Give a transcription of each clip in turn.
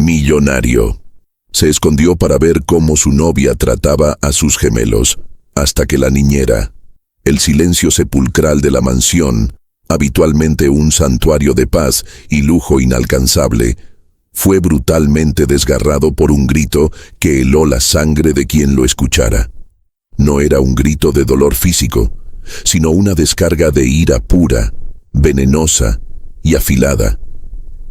millonario. Se escondió para ver cómo su novia trataba a sus gemelos, hasta que la niñera, el silencio sepulcral de la mansión, habitualmente un santuario de paz y lujo inalcanzable, fue brutalmente desgarrado por un grito que heló la sangre de quien lo escuchara. No era un grito de dolor físico, sino una descarga de ira pura, venenosa y afilada,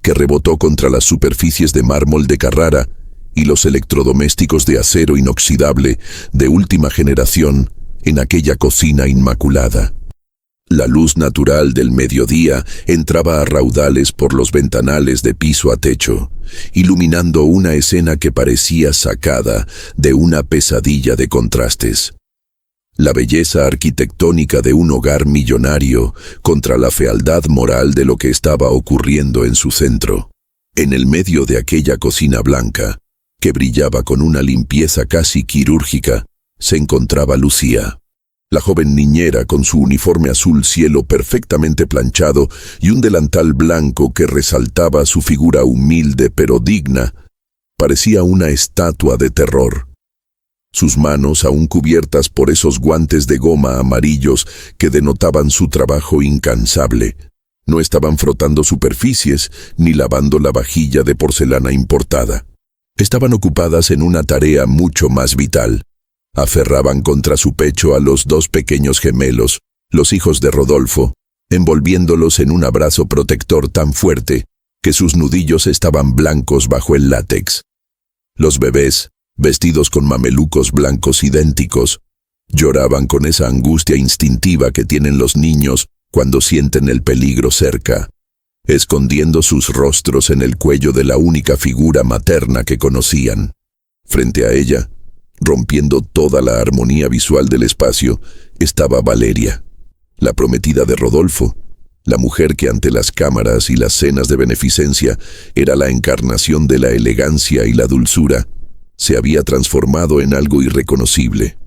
que rebotó contra las superficies de mármol de Carrara y los electrodomésticos de acero inoxidable de última generación en aquella cocina inmaculada. La luz natural del mediodía entraba a raudales por los ventanales de piso a techo, iluminando una escena que parecía sacada de una pesadilla de contrastes. La belleza arquitectónica de un hogar millonario contra la fealdad moral de lo que estaba ocurriendo en su centro. En el medio de aquella cocina blanca, que brillaba con una limpieza casi quirúrgica, se encontraba Lucía. La joven niñera con su uniforme azul cielo perfectamente planchado y un delantal blanco que resaltaba su figura humilde pero digna, parecía una estatua de terror. Sus manos, aún cubiertas por esos guantes de goma amarillos que denotaban su trabajo incansable, no estaban frotando superficies ni lavando la vajilla de porcelana importada. Estaban ocupadas en una tarea mucho más vital. Aferraban contra su pecho a los dos pequeños gemelos, los hijos de Rodolfo, envolviéndolos en un abrazo protector tan fuerte que sus nudillos estaban blancos bajo el látex. Los bebés, vestidos con mamelucos blancos idénticos, lloraban con esa angustia instintiva que tienen los niños cuando sienten el peligro cerca, escondiendo sus rostros en el cuello de la única figura materna que conocían. Frente a ella, rompiendo toda la armonía visual del espacio, estaba Valeria, la prometida de Rodolfo, la mujer que ante las cámaras y las cenas de beneficencia era la encarnación de la elegancia y la dulzura. Se había transformado en algo irreconocible.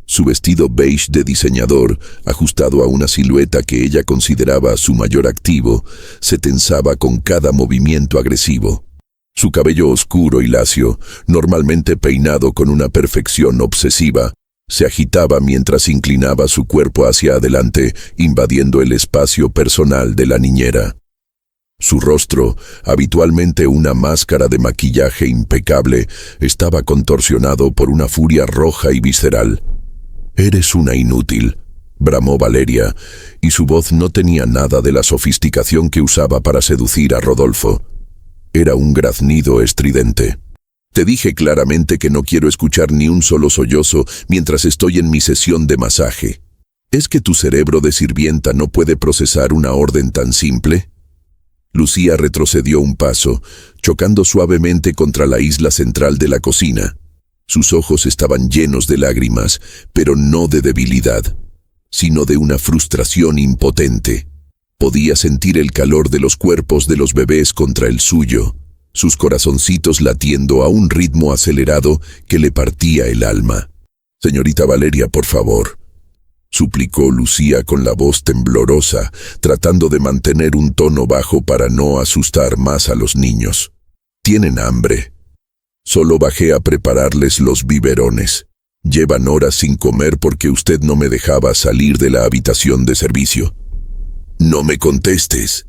Su vestido beige de diseñador, ajustado a una silueta que ella consideraba su mayor activo, se tensaba con cada movimiento agresivo. Su cabello oscuro y lacio, normalmente peinado con una perfección obsesiva, se agitaba mientras inclinaba su cuerpo hacia adelante, invadiendo el espacio personal de la niñera. Su rostro, habitualmente una máscara de maquillaje impecable, estaba contorsionado por una furia roja y visceral. «Eres una inútil», bramó Valeria, y su voz no tenía nada de la sofisticación que usaba para seducir a Rodolfo. Era un graznido estridente. «Te dije claramente que no quiero escuchar ni un solo sollozo mientras estoy en mi sesión de masaje. ¿Es que tu cerebro de sirvienta no puede procesar una orden tan simple?» Lucía retrocedió un paso, chocando suavemente contra la isla central de la cocina. Sus ojos estaban llenos de lágrimas, pero no de debilidad, sino de una frustración impotente. Podía sentir el calor de los cuerpos de los bebés contra el suyo, sus corazoncitos latiendo a un ritmo acelerado que le partía el alma. «Señorita Valeria, por favor», suplicó Lucía con la voz temblorosa, tratando de mantener un tono bajo para no asustar más a los niños. «Tienen hambre. Solo bajé a prepararles los biberones. Llevan horas sin comer porque usted no me dejaba salir de la habitación de servicio». «No me contestes»,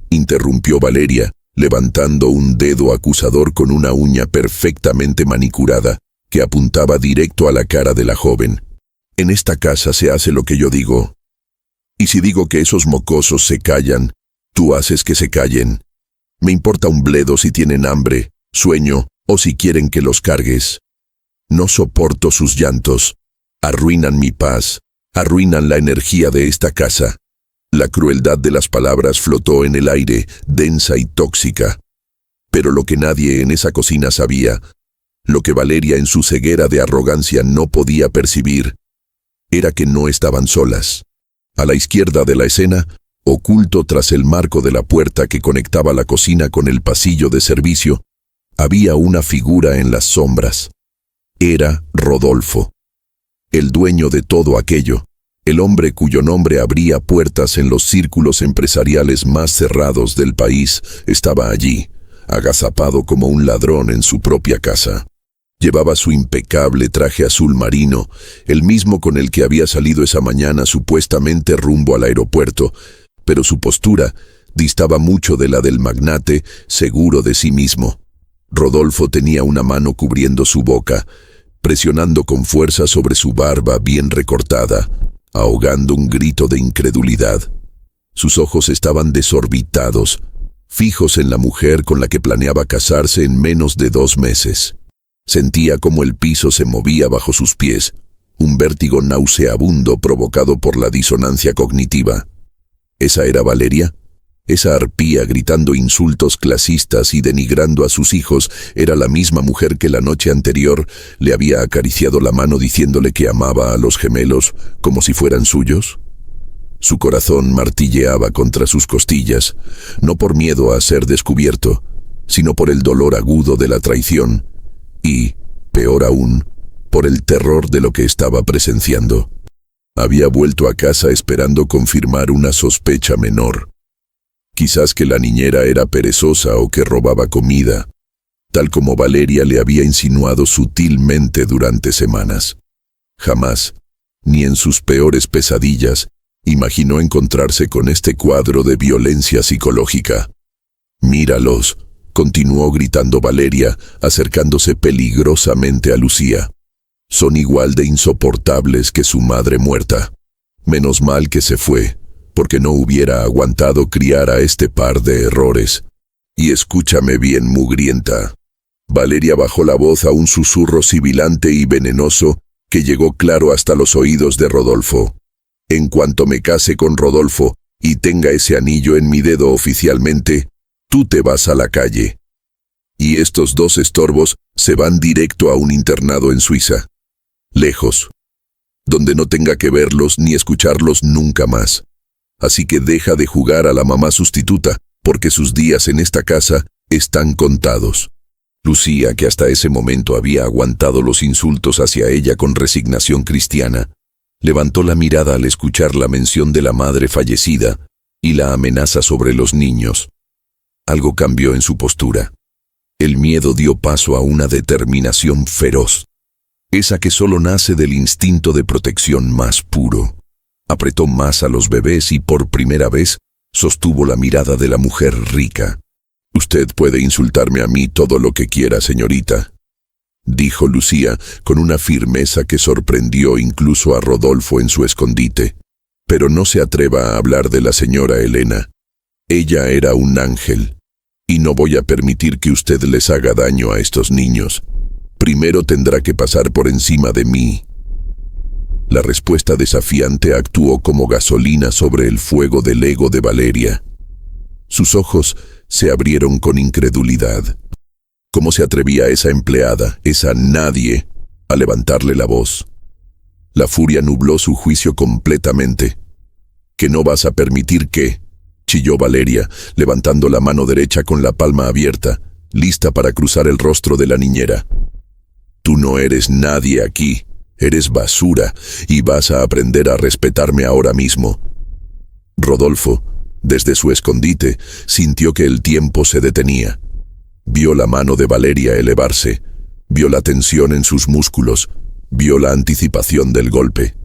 interrumpió Valeria, levantando un dedo acusador con una uña perfectamente manicurada que apuntaba directo a la cara de la joven. «En esta casa se hace lo que yo digo. Y si digo que esos mocosos se callan, tú haces que se callen. Me importa un bledo si tienen hambre, sueño o si quieren que los cargues. No soporto sus llantos. Arruinan mi paz, arruinan la energía de esta casa». La crueldad de las palabras flotó en el aire, densa y tóxica. Pero lo que nadie en esa cocina sabía, lo que Valeria en su ceguera de arrogancia no podía percibir, era que no estaban solas. A la izquierda de la escena, oculto tras el marco de la puerta que conectaba la cocina con el pasillo de servicio, había una figura en las sombras. Era Rodolfo, el dueño de todo aquello. El hombre cuyo nombre abría puertas en los círculos empresariales más cerrados del país estaba allí, agazapado como un ladrón en su propia casa. Llevaba su impecable traje azul marino, el mismo con el que había salido esa mañana supuestamente rumbo al aeropuerto, pero su postura distaba mucho de la del magnate seguro de sí mismo. Rodolfo tenía una mano cubriendo su boca, presionando con fuerza sobre su barba bien recortada, ahogando un grito de incredulidad. Sus ojos estaban desorbitados, fijos en la mujer con la que planeaba casarse en menos de 2 meses. Sentía como el piso se movía bajo sus pies, un vértigo nauseabundo provocado por la disonancia cognitiva. ¿Esa era Valeria? Esa arpía gritando insultos clasistas y denigrando a sus hijos era la misma mujer que la noche anterior le había acariciado la mano diciéndole que amaba a los gemelos como si fueran suyos. Su corazón martilleaba contra sus costillas, no por miedo a ser descubierto, sino por el dolor agudo de la traición y, peor aún, por el terror de lo que estaba presenciando. Había vuelto a casa esperando confirmar una sospecha menor. Quizás que la niñera era perezosa o que robaba comida, tal como Valeria le había insinuado sutilmente durante semanas. Jamás, ni en sus peores pesadillas, imaginó encontrarse con este cuadro de violencia psicológica. «Míralos», continuó gritando Valeria, acercándose peligrosamente a Lucía. «Son igual de insoportables que su madre muerta. Menos mal que se fue, porque no hubiera aguantado criar a este par de errores. Y escúchame bien, mugrienta». Valeria bajó la voz a un susurro sibilante y venenoso que llegó claro hasta los oídos de Rodolfo. «En cuanto me case con Rodolfo y tenga ese anillo en mi dedo oficialmente, tú te vas a la calle. Y estos 2 estorbos se van directo a un internado en Suiza. Lejos, donde no tenga que verlos ni escucharlos nunca más. Así que deja de jugar a la mamá sustituta, porque sus días en esta casa están contados». Lucía, que hasta ese momento había aguantado los insultos hacia ella con resignación cristiana, levantó la mirada al escuchar la mención de la madre fallecida y la amenaza sobre los niños. Algo cambió en su postura. El miedo dio paso a una determinación feroz, esa que solo nace del instinto de protección más puro. Apretó más a los bebés y por primera vez sostuvo la mirada de la mujer rica. «Usted puede insultarme a mí todo lo que quiera, señorita», dijo Lucía con una firmeza que sorprendió incluso a Rodolfo en su escondite. «Pero no se atreva a hablar de la señora Elena. Ella era un ángel, y no voy a permitir que usted les haga daño a estos niños. Primero tendrá que pasar por encima de mí». La respuesta desafiante actuó como gasolina sobre el fuego del ego de Valeria. Sus ojos se abrieron con incredulidad. ¿Cómo se atrevía esa empleada, esa nadie, a levantarle la voz? La furia nubló su juicio completamente. «¿Que no vas a permitir qué?», chilló Valeria, levantando la mano derecha con la palma abierta, lista para cruzar el rostro de la niñera. «Tú no eres nadie aquí, eres basura, y vas a aprender a respetarme ahora mismo». Rodolfo, desde su escondite, sintió que el tiempo se detenía. Vio la mano de Valeria elevarse, vio la tensión en sus músculos, vio la anticipación del golpe.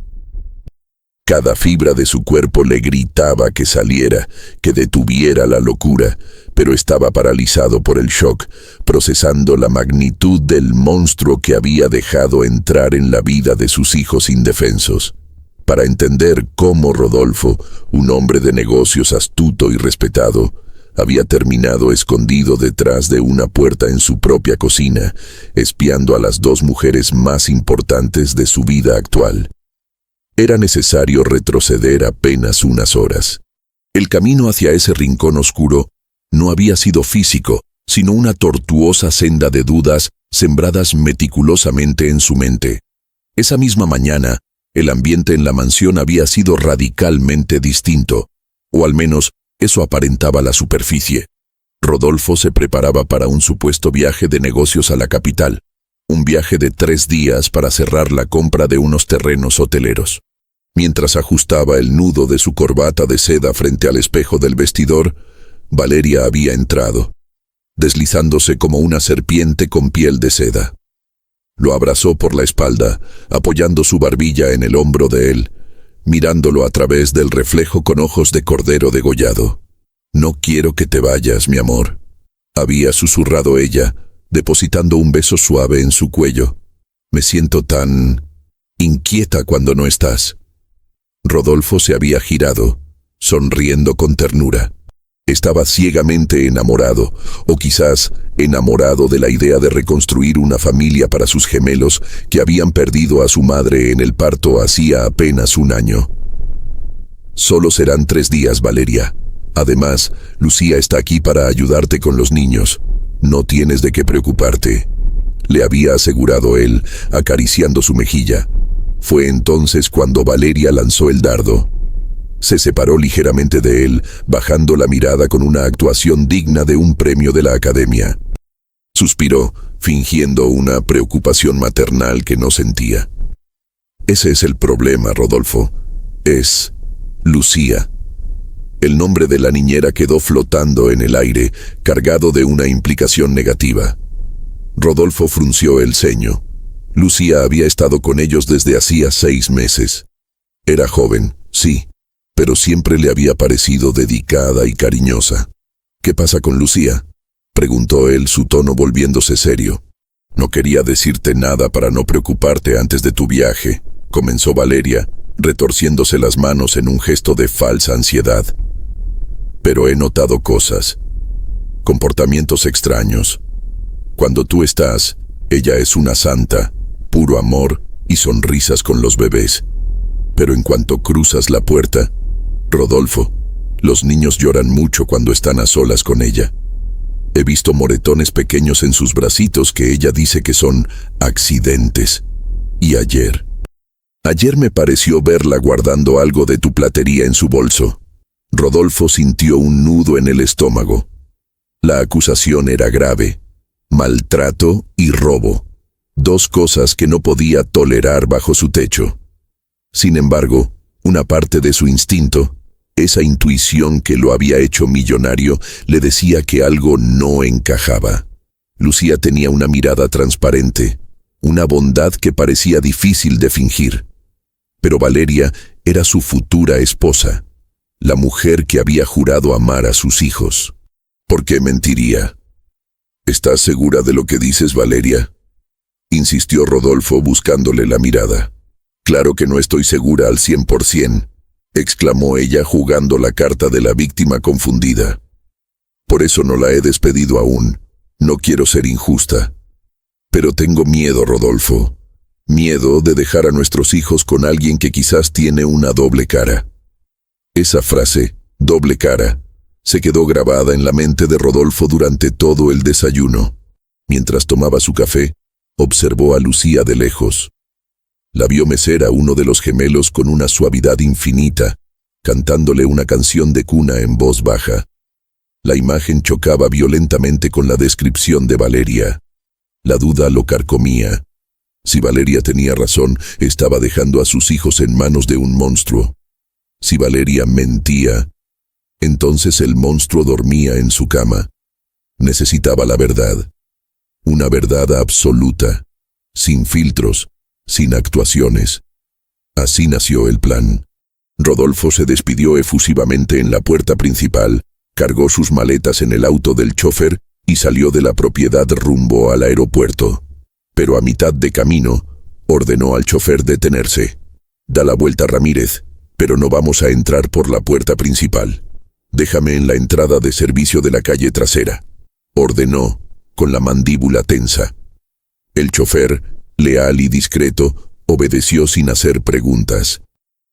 Cada fibra de su cuerpo le gritaba que saliera, que detuviera la locura, pero estaba paralizado por el shock, procesando la magnitud del monstruo que había dejado entrar en la vida de sus hijos indefensos. Para entender cómo Rodolfo, un hombre de negocios astuto y respetado, había terminado escondido detrás de una puerta en su propia cocina, espiando a las 2 mujeres más importantes de su vida actual. Era necesario retroceder apenas unas horas. El camino hacia ese rincón oscuro no había sido físico, sino una tortuosa senda de dudas sembradas meticulosamente en su mente. Esa misma mañana, el ambiente en la mansión había sido radicalmente distinto, o al menos eso aparentaba la superficie. Rodolfo se preparaba para un supuesto viaje de negocios a la capital, un viaje de 3 días para cerrar la compra de unos terrenos hoteleros. Mientras ajustaba el nudo de su corbata de seda frente al espejo del vestidor, Valeria había entrado. deslizándose como una serpiente con piel de seda. Lo abrazó por la espalda, apoyando su barbilla en el hombro de él, mirándolo a través del reflejo con ojos de cordero degollado. «No quiero que te vayas, mi amor», había susurrado ella, depositando un beso suave en su cuello. «Me siento tan inquieta cuando no estás». Rodolfo se había girado, sonriendo con ternura. Estaba ciegamente enamorado, o quizás enamorado de la idea de reconstruir una familia para sus gemelos que habían perdido a su madre en el parto hacía apenas un año. «Solo serán 3 días, Valeria. Además, Lucía está aquí para ayudarte con los niños. No tienes de qué preocuparte», le había asegurado él, acariciando su mejilla. Fue entonces cuando Valeria lanzó el dardo. Se separó ligeramente de él, bajando la mirada con una actuación digna de un premio de la Academia. Suspiró, fingiendo una preocupación maternal que no sentía. «Ese es el problema, Rodolfo. Es Lucía». El nombre de la niñera quedó flotando en el aire, cargado de una implicación negativa. Rodolfo frunció el ceño. Lucía había estado con ellos desde hacía 6 meses. Era joven, sí, pero siempre le había parecido dedicada y cariñosa. «¿Qué pasa con Lucía?», preguntó él, su tono volviéndose serio. «No quería decirte nada para no preocuparte antes de tu viaje», comenzó Valeria, retorciéndose las manos en un gesto de falsa ansiedad. «Pero he notado cosas, comportamientos extraños. Cuando tú estás, ella es una santa, puro amor y sonrisas con los bebés. Pero en cuanto cruzas la puerta, Rodolfo, los niños lloran mucho cuando están a solas con ella. He visto moretones pequeños en sus bracitos que ella dice que son accidentes. Y ayer me pareció verla guardando algo de tu platería en su bolso». Rodolfo sintió un nudo en el estómago. La acusación era grave: maltrato y robo, 2 cosas que no podía tolerar bajo su techo. Sin embargo, una parte de su instinto, esa intuición que lo había hecho millonario, le decía que algo no encajaba. Lucía tenía una mirada transparente, una bondad que parecía difícil de fingir. Pero Valeria era su futura esposa, la mujer que había jurado amar a sus hijos. ¿Por qué mentiría? ¿Estás segura de lo que dices, Valeria?, insistió Rodolfo buscándole la mirada. «Claro que no estoy segura al 100%, exclamó ella jugando la carta de la víctima confundida. «Por eso no la he despedido aún. No quiero ser injusta. Pero tengo miedo, Rodolfo. Miedo de dejar a nuestros hijos con alguien que quizás tiene una doble cara». Esa frase, doble cara, se quedó grabada en la mente de Rodolfo durante todo el desayuno. Mientras tomaba su café, observó a Lucía de lejos. La vio mecer a uno de los gemelos con una suavidad infinita, cantándole una canción de cuna en voz baja. La imagen chocaba violentamente con la descripción de Valeria. La duda lo carcomía. Si Valeria tenía razón, estaba dejando a sus hijos en manos de un monstruo. Si Valeria mentía, entonces el monstruo dormía en su cama. Necesitaba la verdad. Una verdad absoluta, sin filtros, sin actuaciones. Así nació el plan. Rodolfo se despidió efusivamente en la puerta principal, cargó sus maletas en el auto del chofer y salió de la propiedad rumbo al aeropuerto. Pero a mitad de camino, ordenó al chofer detenerse. «Da la vuelta, Ramírez, pero no vamos a entrar por la puerta principal. Déjame en la entrada de servicio de la calle trasera», ordenó, con la mandíbula tensa. El chofer, leal y discreto, obedeció sin hacer preguntas.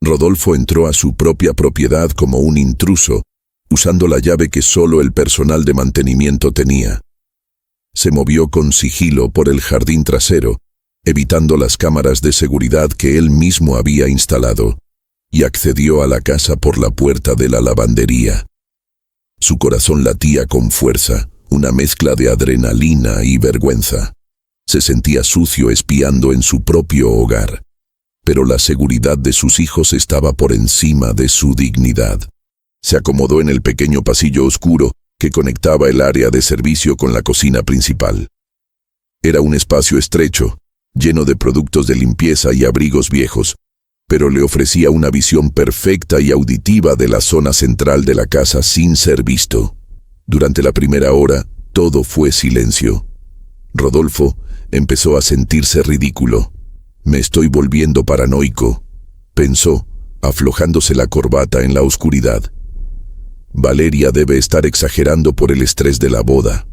Rodolfo entró a su propia propiedad como un intruso, usando la llave que solo el personal de mantenimiento tenía. Se movió con sigilo por el jardín trasero, evitando las cámaras de seguridad que él mismo había instalado, y accedió a la casa por la puerta de la lavandería. Su corazón latía con fuerza, una mezcla de adrenalina y vergüenza. Se sentía sucio espiando en su propio hogar, pero la seguridad de sus hijos estaba por encima de su dignidad. Se acomodó en el pequeño pasillo oscuro que conectaba el área de servicio con la cocina principal. Era un espacio estrecho, lleno de productos de limpieza y abrigos viejos, pero le ofrecía una visión perfecta y auditiva de la zona central de la casa sin ser visto. Durante la primera hora, todo fue silencio. Rodolfo empezó a sentirse ridículo. «Me estoy volviendo paranoico», pensó, aflojándose la corbata en la oscuridad. Valeria debe estar exagerando por el estrés de la boda.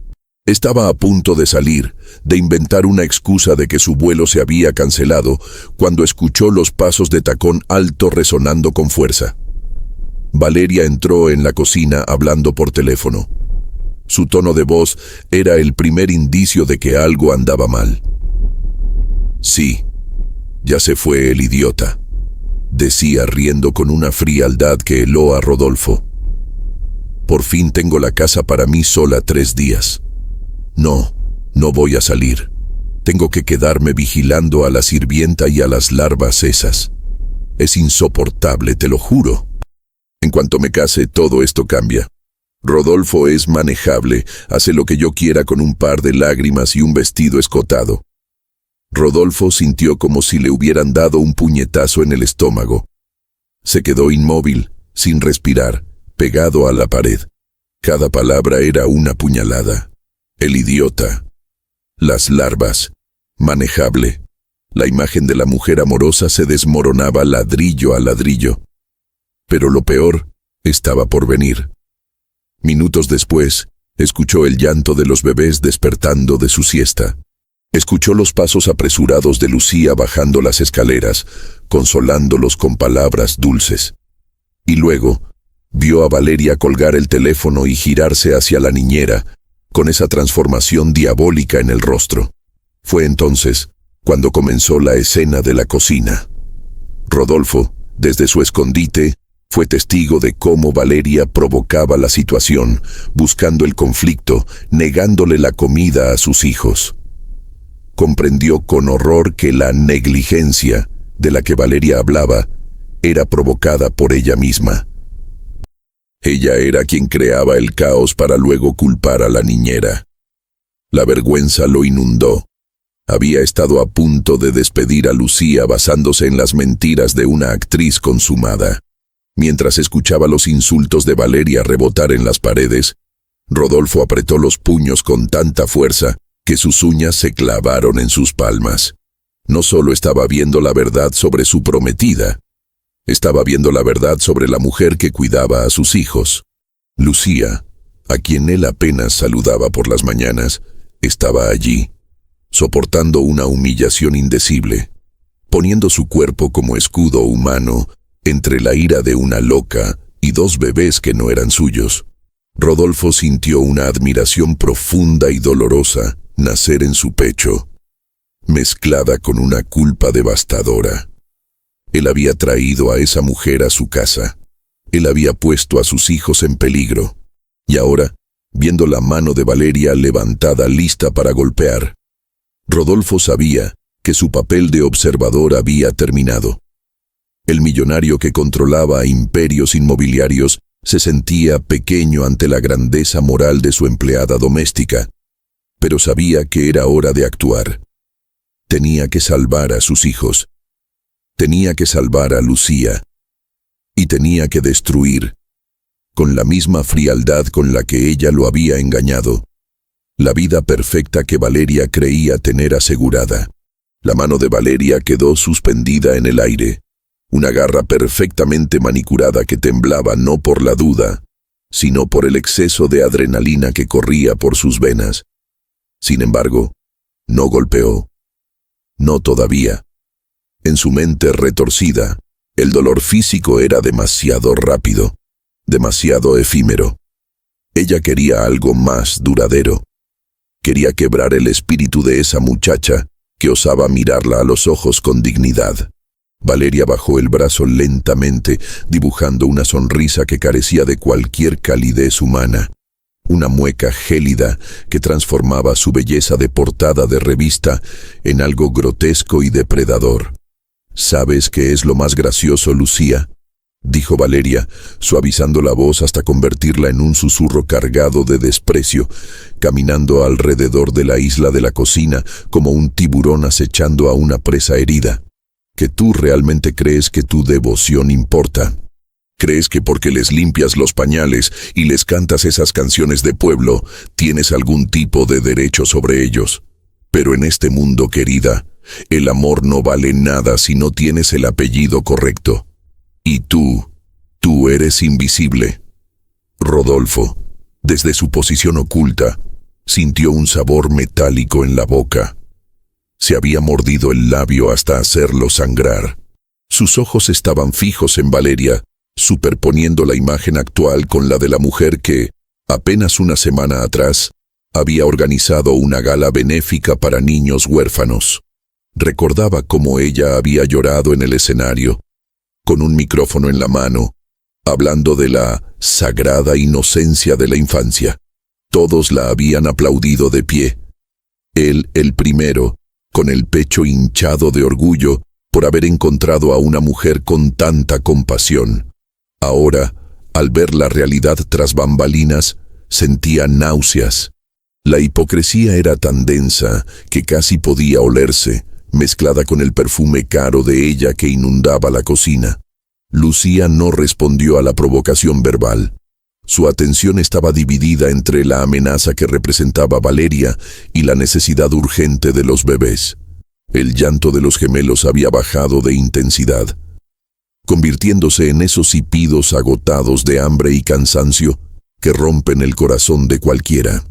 Estaba a punto de salir, de inventar una excusa de que su vuelo se había cancelado, cuando escuchó los pasos de tacón alto resonando con fuerza. Valeria entró en la cocina hablando por teléfono. Su tono de voz era el primer indicio de que algo andaba mal. «Sí, ya se fue el idiota», decía riendo con una frialdad que heló a Rodolfo. «Por fin tengo la casa para mí sola 3 días. No voy a salir. Tengo que quedarme vigilando a la sirvienta y a las larvas esas. Es insoportable, te lo juro. En cuanto me case, todo esto cambia. Rodolfo es manejable, hace lo que yo quiera con un par de lágrimas y un vestido escotado». Rodolfo sintió como si le hubieran dado un puñetazo en el estómago. Se quedó inmóvil, sin respirar, pegado a la pared. Cada palabra era una puñalada. El idiota. Las larvas. Manejable. La imagen de la mujer amorosa se desmoronaba ladrillo a ladrillo. Pero lo peor estaba por venir. Minutos después, escuchó el llanto de los bebés despertando de su siesta. Escuchó los pasos apresurados de Lucía bajando las escaleras, consolándolos con palabras dulces. Y luego, vio a Valeria colgar el teléfono y girarse hacia la niñera, con esa transformación diabólica en el rostro. Fue entonces cuando comenzó la escena de la cocina. Rodolfo, desde su escondite, fue testigo de cómo Valeria provocaba la situación, buscando el conflicto, negándole la comida a sus hijos. Comprendió con horror que la negligencia de la que Valeria hablaba era provocada por ella misma. Ella era quien creaba el caos para luego culpar a la niñera. La vergüenza lo inundó. Había estado a punto de despedir a Lucía basándose en las mentiras de una actriz consumada. Mientras escuchaba los insultos de Valeria rebotar en las paredes, Rodolfo apretó los puños con tanta fuerza que sus uñas se clavaron en sus palmas. No solo estaba viendo la verdad sobre su prometida, estaba viendo la verdad sobre la mujer que cuidaba a sus hijos. Lucía, a quien él apenas saludaba por las mañanas, estaba allí, soportando una humillación indecible, poniendo su cuerpo como escudo humano entre la ira de una loca y 2 bebés que no eran suyos. Rodolfo sintió una admiración profunda y dolorosa nacer en su pecho, mezclada con una culpa devastadora. Él había traído a esa mujer a su casa. Él había puesto a sus hijos en peligro. Y ahora, viendo la mano de Valeria levantada lista para golpear, Rodolfo sabía que su papel de observador había terminado. El millonario que controlaba imperios inmobiliarios se sentía pequeño ante la grandeza moral de su empleada doméstica, pero sabía que era hora de actuar. Tenía que salvar a sus hijos. Tenía que salvar a Lucía. Y tenía que destruir, con la misma frialdad con la que ella lo había engañado, la vida perfecta que Valeria creía tener asegurada. La mano de Valeria quedó suspendida en el aire, una garra perfectamente manicurada que temblaba no por la duda, sino por el exceso de adrenalina que corría por sus venas. Sin embargo, no golpeó. No todavía. En su mente retorcida, el dolor físico era demasiado rápido, demasiado efímero. Ella quería algo más duradero. Quería quebrar el espíritu de esa muchacha que osaba mirarla a los ojos con dignidad. Valeria bajó el brazo lentamente, dibujando una sonrisa que carecía de cualquier calidez humana. Una mueca gélida que transformaba su belleza de portada de revista en algo grotesco y depredador. ¿Sabes qué es lo más gracioso, Lucía? dijo Valeria, suavizando la voz hasta convertirla en un susurro cargado de desprecio, caminando alrededor de la isla de la cocina como un tiburón acechando a una presa herida. ¿Que tú realmente crees que tu devoción importa? ¿Crees que porque les limpias los pañales y les cantas esas canciones de pueblo, tienes algún tipo de derecho sobre ellos? Pero en este mundo, querida, el amor no vale nada si no tienes el apellido correcto. Y tú eres invisible. Rodolfo, desde su posición oculta, sintió un sabor metálico en la boca. Se había mordido el labio hasta hacerlo sangrar. Sus ojos estaban fijos en Valeria, superponiendo la imagen actual con la de la mujer que, apenas una semana atrás, había organizado una gala benéfica para niños huérfanos. Recordaba cómo ella había llorado en el escenario, con un micrófono en la mano, hablando de la sagrada inocencia de la infancia. Todos la habían aplaudido de pie. Él, el primero, con el pecho hinchado de orgullo por haber encontrado a una mujer con tanta compasión. Ahora, al ver la realidad tras bambalinas, sentía náuseas. La hipocresía era tan densa que casi podía olerse, mezclada con el perfume caro de ella que inundaba la cocina. Lucía no respondió a la provocación verbal. Su atención estaba dividida entre la amenaza que representaba Valeria y la necesidad urgente de los bebés. El llanto de los gemelos había bajado de intensidad, convirtiéndose en esos hipidos agotados de hambre y cansancio que rompen el corazón de cualquiera.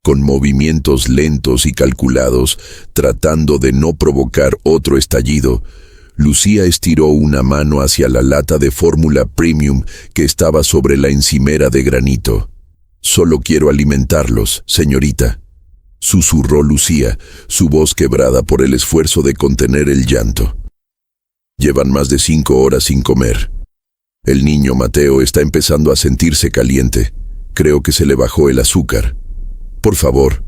Con movimientos lentos y calculados, tratando de no provocar otro estallido, Lucía estiró una mano hacia la lata de fórmula premium que estaba sobre la encimera de granito. «Solo quiero alimentarlos, señorita», susurró Lucía, su voz quebrada por el esfuerzo de contener el llanto. «Llevan más de 5 horas sin comer. El niño Mateo está empezando a sentirse caliente. Creo que se le bajó el azúcar. Por favor».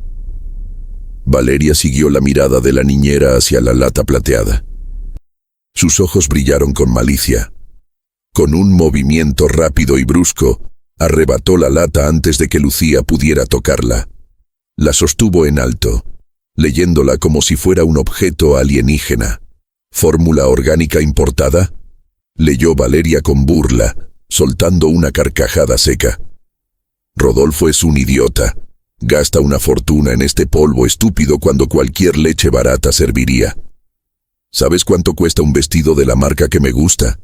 Valeria siguió la mirada de la niñera hacia la lata plateada. Sus ojos brillaron con malicia. Con un movimiento rápido y brusco, arrebató la lata antes de que Lucía pudiera tocarla. La sostuvo en alto, leyéndola como si fuera un objeto alienígena. «¿Fórmula orgánica importada?», leyó Valeria con burla, soltando una carcajada seca. «Rodolfo es un idiota. Gasta una fortuna en este polvo estúpido cuando cualquier leche barata serviría. ¿Sabes cuánto cuesta un vestido de la marca que me gusta?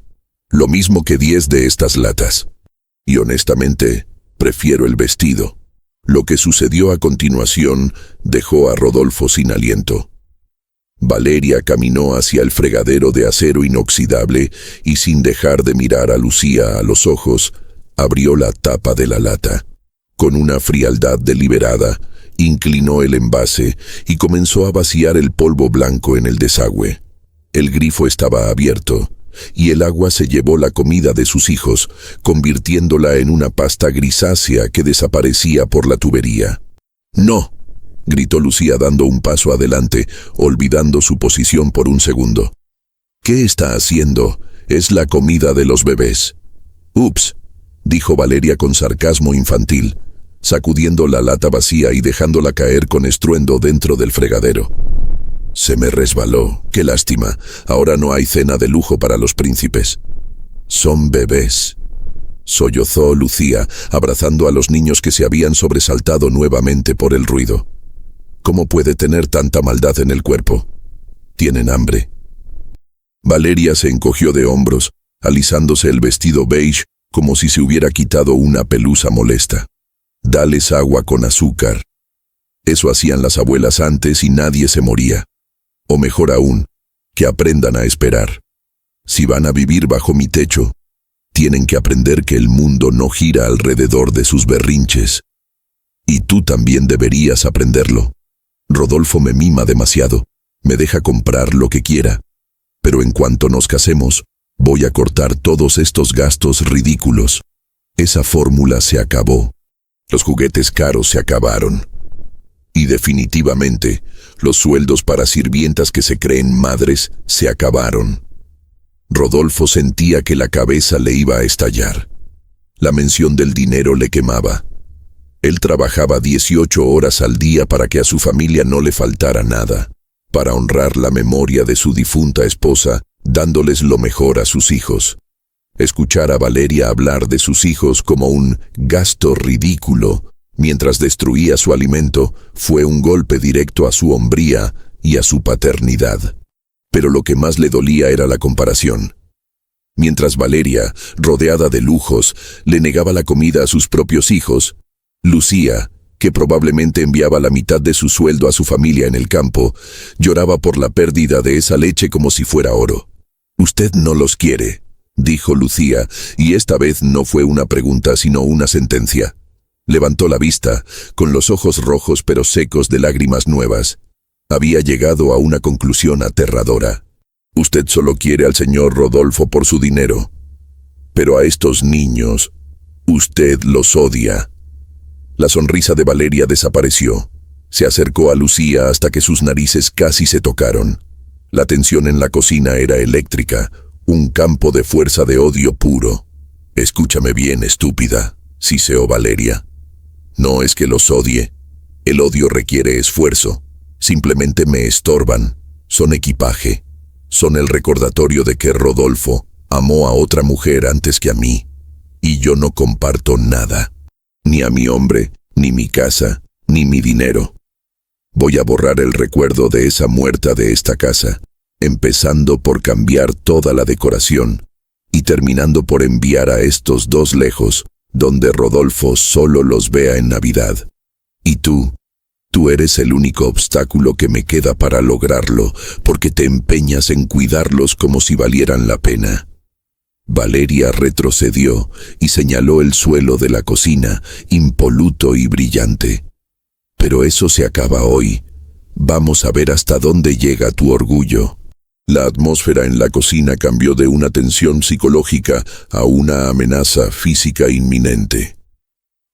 Lo mismo que 10 de estas latas. Y honestamente, prefiero el vestido». Lo que sucedió a continuación dejó a Rodolfo sin aliento. Valeria caminó hacia el fregadero de acero inoxidable y, sin dejar de mirar a Lucía a los ojos, abrió la tapa de la lata. Con una frialdad deliberada, inclinó el envase y comenzó a vaciar el polvo blanco en el desagüe. El grifo estaba abierto, y el agua se llevó la comida de sus hijos, convirtiéndola en una pasta grisácea que desaparecía por la tubería. «¡No!», gritó Lucía dando un paso adelante, olvidando su posición por un segundo. «¿Qué está haciendo? Es la comida de los bebés». «Ups», dijo Valeria con sarcasmo infantil, sacudiendo la lata vacía y dejándola caer con estruendo dentro del fregadero. «Se me resbaló. Qué lástima. Ahora no hay cena de lujo para los príncipes». «Son bebés», sollozó Lucía, abrazando a los niños que se habían sobresaltado nuevamente por el ruido. «¿Cómo puede tener tanta maldad en el cuerpo? Tienen hambre». Valeria se encogió de hombros, alisándose el vestido beige como si se hubiera quitado una pelusa molesta. «Dales agua con azúcar». Eso hacían las abuelas antes y nadie se moría. O mejor aún, que aprendan a esperar. Si van a vivir bajo mi techo, tienen que aprender que el mundo no gira alrededor de sus berrinches. Y tú también deberías aprenderlo. Rodolfo me mima demasiado, me deja comprar lo que quiera. Pero en cuanto nos casemos, voy a cortar todos estos gastos ridículos. Esa fórmula se acabó. Los juguetes caros se acabaron. Y definitivamente, los sueldos para sirvientas que se creen madres se acabaron. Rodolfo sentía que la cabeza le iba a estallar. La mención del dinero le quemaba. Él trabajaba 18 horas al día para que a su familia no le faltara nada, para honrar la memoria de su difunta esposa, dándoles lo mejor a sus hijos. Escuchar a Valeria hablar de sus hijos como un gasto ridículo, mientras destruía su alimento, fue un golpe directo a su hombría y a su paternidad. Pero lo que más le dolía era la comparación. Mientras Valeria, rodeada de lujos, le negaba la comida a sus propios hijos, Lucía, que probablemente enviaba la mitad de su sueldo a su familia en el campo, lloraba por la pérdida de esa leche como si fuera oro. «Usted no los quiere», dijo Lucía, y esta vez no fue una pregunta sino una sentencia. Levantó la vista, con los ojos rojos pero secos de lágrimas nuevas. Había llegado a una conclusión aterradora. «Usted solo quiere al señor Rodolfo por su dinero. Pero a estos niños, usted los odia». La sonrisa de Valeria desapareció. Se acercó a Lucía hasta que sus narices casi se tocaron. La tensión en la cocina era eléctrica, un campo de fuerza de odio puro. «Escúchame bien, estúpida», siseó Valeria. «No es que los odie. El odio requiere esfuerzo. Simplemente me estorban. Son equipaje. Son el recordatorio de que Rodolfo amó a otra mujer antes que a mí. Y yo no comparto nada. Ni a mi hombre, ni mi casa, ni mi dinero. Voy a borrar el recuerdo de esa muerta de esta casa, empezando por cambiar toda la decoración y terminando por enviar a estos dos lejos, donde Rodolfo solo los vea en Navidad. Y tú eres el único obstáculo que me queda para lograrlo, porque te empeñas en cuidarlos como si valieran la pena». Valeria retrocedió y señaló el suelo de la cocina, impoluto y brillante. «Pero eso se acaba hoy. Vamos a ver hasta dónde llega tu orgullo». La atmósfera en la cocina cambió de una tensión psicológica a una amenaza física inminente.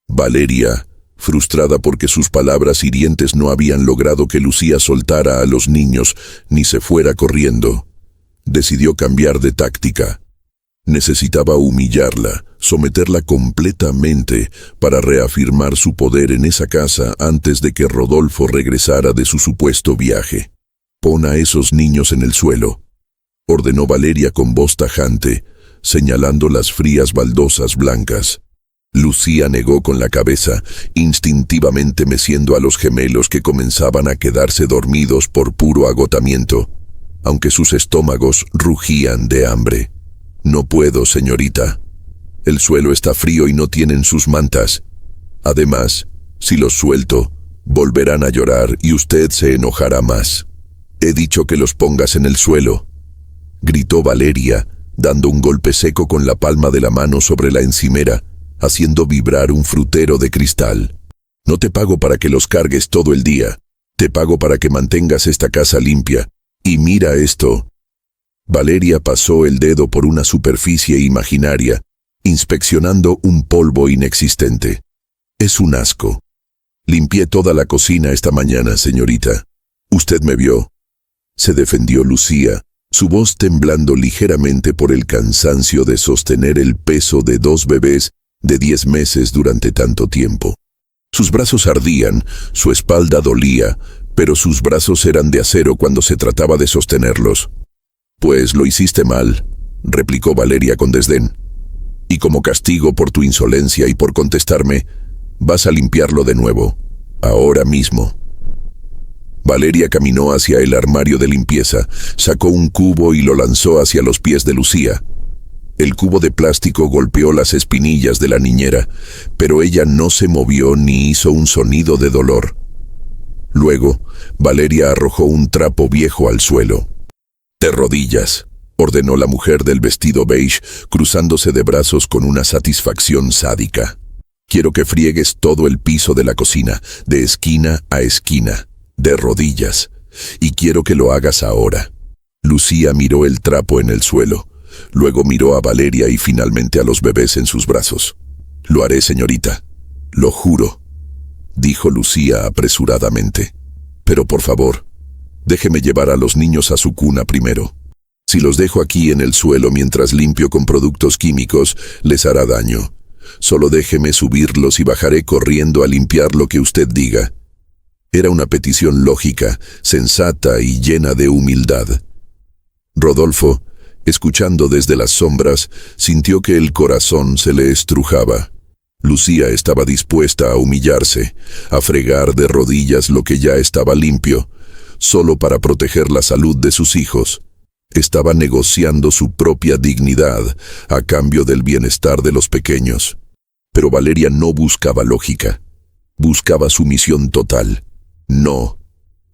Valeria, frustrada porque sus palabras hirientes no habían logrado que Lucía soltara a los niños ni se fuera corriendo, decidió cambiar de táctica. Necesitaba humillarla, someterla completamente para reafirmar su poder en esa casa antes de que Rodolfo regresara de su supuesto viaje. «Pon a esos niños en el suelo», ordenó Valeria con voz tajante, señalando las frías baldosas blancas. Lucía negó con la cabeza, instintivamente meciendo a los gemelos que comenzaban a quedarse dormidos por puro agotamiento, aunque sus estómagos rugían de hambre. «No puedo, señorita. El suelo está frío y no tienen sus mantas. Además, si los suelto, volverán a llorar y usted se enojará más. He dicho que los pongas en el suelo», gritó Valeria, dando un golpe seco con la palma de la mano sobre la encimera, haciendo vibrar un frutero de cristal. «No te pago para que los cargues todo el día. Te pago para que mantengas esta casa limpia. Y mira esto». Valeria pasó el dedo por una superficie imaginaria, inspeccionando un polvo inexistente. «Es un asco. Limpié toda la cocina esta mañana, señorita. Usted me vio», se defendió Lucía, su voz temblando ligeramente por el cansancio de sostener el peso de 2 bebés de 10 meses durante tanto tiempo. Sus brazos ardían, su espalda dolía, pero sus brazos eran de acero cuando se trataba de sostenerlos. «Pues lo hiciste mal», replicó Valeria con desdén. «Y como castigo por tu insolencia y por contestarme, vas a limpiarlo de nuevo, ahora mismo». Valeria caminó hacia el armario de limpieza, sacó un cubo y lo lanzó hacia los pies de Lucía. El cubo de plástico golpeó las espinillas de la niñera, pero ella no se movió ni hizo un sonido de dolor. Luego, Valeria arrojó un trapo viejo al suelo. «De rodillas», ordenó la mujer del vestido beige, cruzándose de brazos con una satisfacción sádica. «Quiero que friegues todo el piso de la cocina, de esquina a esquina, de rodillas, y quiero que lo hagas ahora». Lucía miró el trapo en el suelo, luego miró a Valeria y finalmente a los bebés en sus brazos. «Lo haré, señorita, lo juro», dijo Lucía apresuradamente. «Pero por favor, déjeme llevar a los niños a su cuna primero». Si los dejo aquí en el suelo mientras limpio con productos químicos, les hará daño. Solo déjeme subirlos y bajaré corriendo a limpiar lo que usted diga. Era una petición lógica, sensata y llena de humildad. Rodolfo, escuchando desde las sombras, sintió que el corazón se le estrujaba. Lucía estaba dispuesta a humillarse, a fregar de rodillas lo que ya estaba limpio, solo para proteger la salud de sus hijos. Estaba negociando su propia dignidad a cambio del bienestar de los pequeños. Pero Valeria no buscaba lógica. Buscaba sumisión total. No,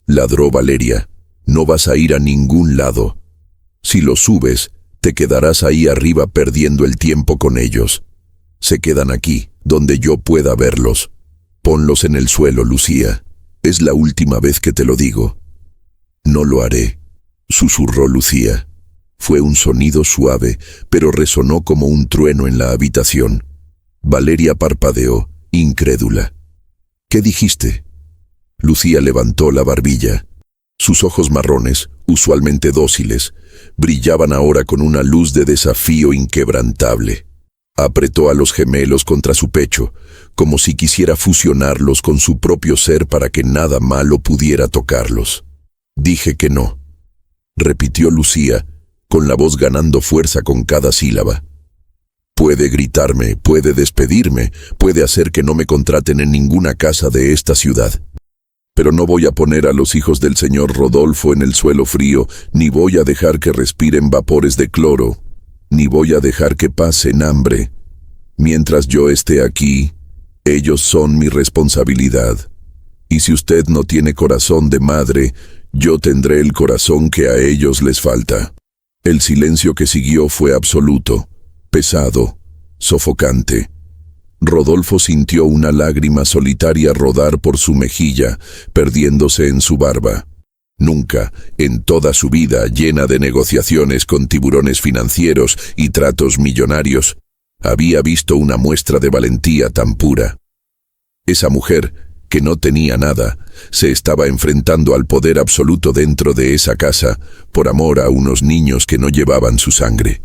ladró Valeria, no vas a ir a ningún lado. Si los subes, te quedarás ahí arriba perdiendo el tiempo con ellos. Se quedan aquí, donde yo pueda verlos. Ponlos en el suelo, Lucía. Es la última vez que te lo digo. No lo haré, susurró Lucía. Fue un sonido suave, pero resonó como un trueno en la habitación. Valeria parpadeó, incrédula. ¿Qué dijiste? Lucía levantó la barbilla. Sus ojos marrones, usualmente dóciles, brillaban ahora con una luz de desafío inquebrantable. Apretó a los gemelos contra su pecho, como si quisiera fusionarlos con su propio ser para que nada malo pudiera tocarlos. Dije que no, repitió Lucía, con la voz ganando fuerza con cada sílaba. Puede gritarme, puede despedirme, puede hacer que no me contraten en ninguna casa de esta ciudad. Pero no voy a poner a los hijos del señor Rodolfo en el suelo frío, ni voy a dejar que respiren vapores de cloro, ni voy a dejar que pasen hambre. Mientras yo esté aquí, ellos son mi responsabilidad. Y si usted no tiene corazón de madre, yo tendré el corazón que a ellos les falta. El silencio que siguió fue absoluto, pesado, sofocante. Rodolfo sintió una lágrima solitaria rodar por su mejilla, perdiéndose en su barba. Nunca, en toda su vida llena de negociaciones con tiburones financieros y tratos millonarios, había visto una muestra de valentía tan pura. Esa mujer, que no tenía nada, se estaba enfrentando al poder absoluto dentro de esa casa, por amor a unos niños que no llevaban su sangre.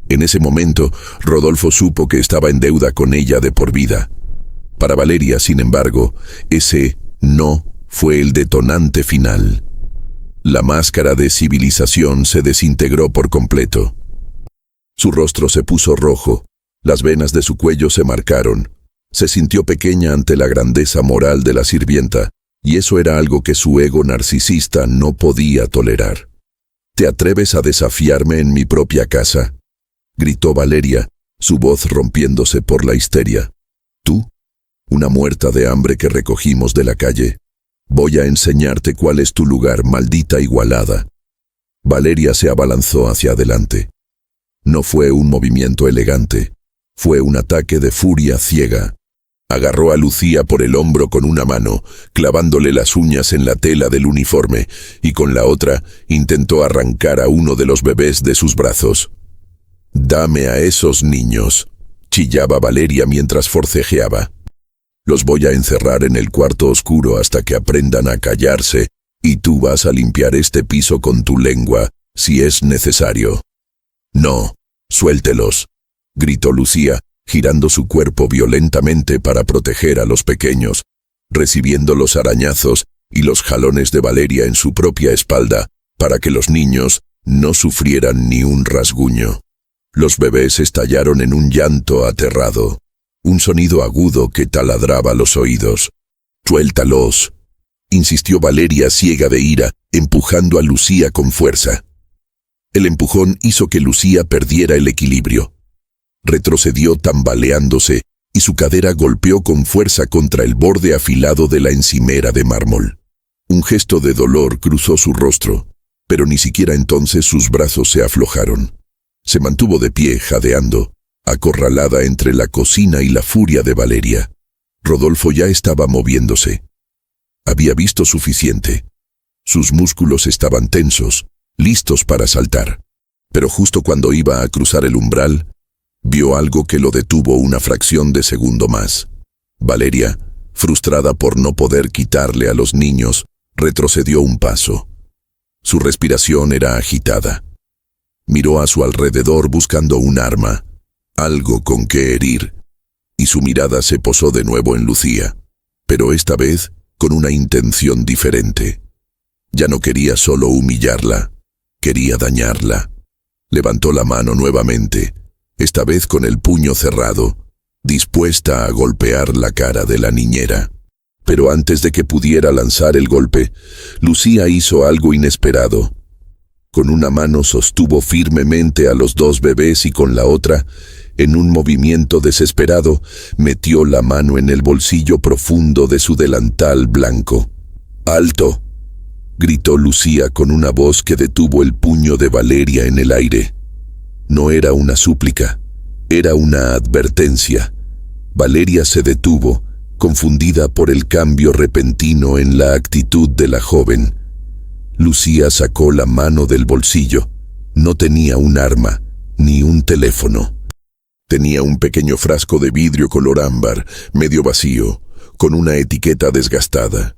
En ese momento, Rodolfo supo que estaba en deuda con ella de por vida. Para Valeria, sin embargo, ese no fue el detonante final. La máscara de civilización se desintegró por completo. Su rostro se puso rojo, las venas de su cuello se marcaron. Se sintió pequeña ante la grandeza moral de la sirvienta, y eso era algo que su ego narcisista no podía tolerar. ¿Te atreves a desafiarme en mi propia casa?, gritó Valeria, su voz rompiéndose por la histeria. ¿Tú? Una muerta de hambre que recogimos de la calle. Voy a enseñarte cuál es tu lugar, maldita igualada. Valeria se abalanzó hacia adelante. No fue un movimiento elegante, fue un ataque de furia ciega. Agarró a Lucía por el hombro con una mano, clavándole las uñas en la tela del uniforme, y con la otra intentó arrancar a uno de los bebés de sus brazos. «Dame a esos niños», chillaba Valeria mientras forcejeaba. «Los voy a encerrar en el cuarto oscuro hasta que aprendan a callarse, y tú vas a limpiar este piso con tu lengua, si es necesario». «No, suéltelos», gritó Lucía, girando su cuerpo violentamente para proteger a los pequeños, recibiendo los arañazos y los jalones de Valeria en su propia espalda, para que los niños no sufrieran ni un rasguño. Los bebés estallaron en un llanto aterrado, un sonido agudo que taladraba los oídos. «Suéltalos», insistió Valeria ciega de ira, empujando a Lucía con fuerza. El empujón hizo que Lucía perdiera el equilibrio. Retrocedió tambaleándose y su cadera golpeó con fuerza contra el borde afilado de la encimera de mármol. Un gesto de dolor cruzó su rostro, pero ni siquiera entonces sus brazos se aflojaron. Se mantuvo de pie, jadeando, acorralada entre la cocina y la furia de Valeria. Rodolfo ya estaba moviéndose. Había visto suficiente. Sus músculos estaban tensos, listos para saltar. Pero justo cuando iba a cruzar el umbral, vio algo que lo detuvo una fracción de segundo más. Valeria, frustrada por no poder quitarle a los niños, retrocedió un paso. Su respiración era agitada. Miró a su alrededor buscando un arma, algo con que herir, y su mirada se posó de nuevo en Lucía, pero esta vez con una intención diferente. Ya no quería solo humillarla, quería dañarla. Levantó la mano nuevamente, esta vez con el puño cerrado, dispuesta a golpear la cara de la niñera. Pero antes de que pudiera lanzar el golpe, Lucía hizo algo inesperado. Con una mano sostuvo firmemente a los dos bebés y con la otra, en un movimiento desesperado, metió la mano en el bolsillo profundo de su delantal blanco. ¡Alto!, gritó Lucía con una voz que detuvo el puño de Valeria en el aire. No era una súplica, era una advertencia. Valeria se detuvo, confundida por el cambio repentino en la actitud de la joven. Lucía sacó la mano del bolsillo. No tenía un arma, ni un teléfono. Tenía un pequeño frasco de vidrio color ámbar, medio vacío, con una etiqueta desgastada.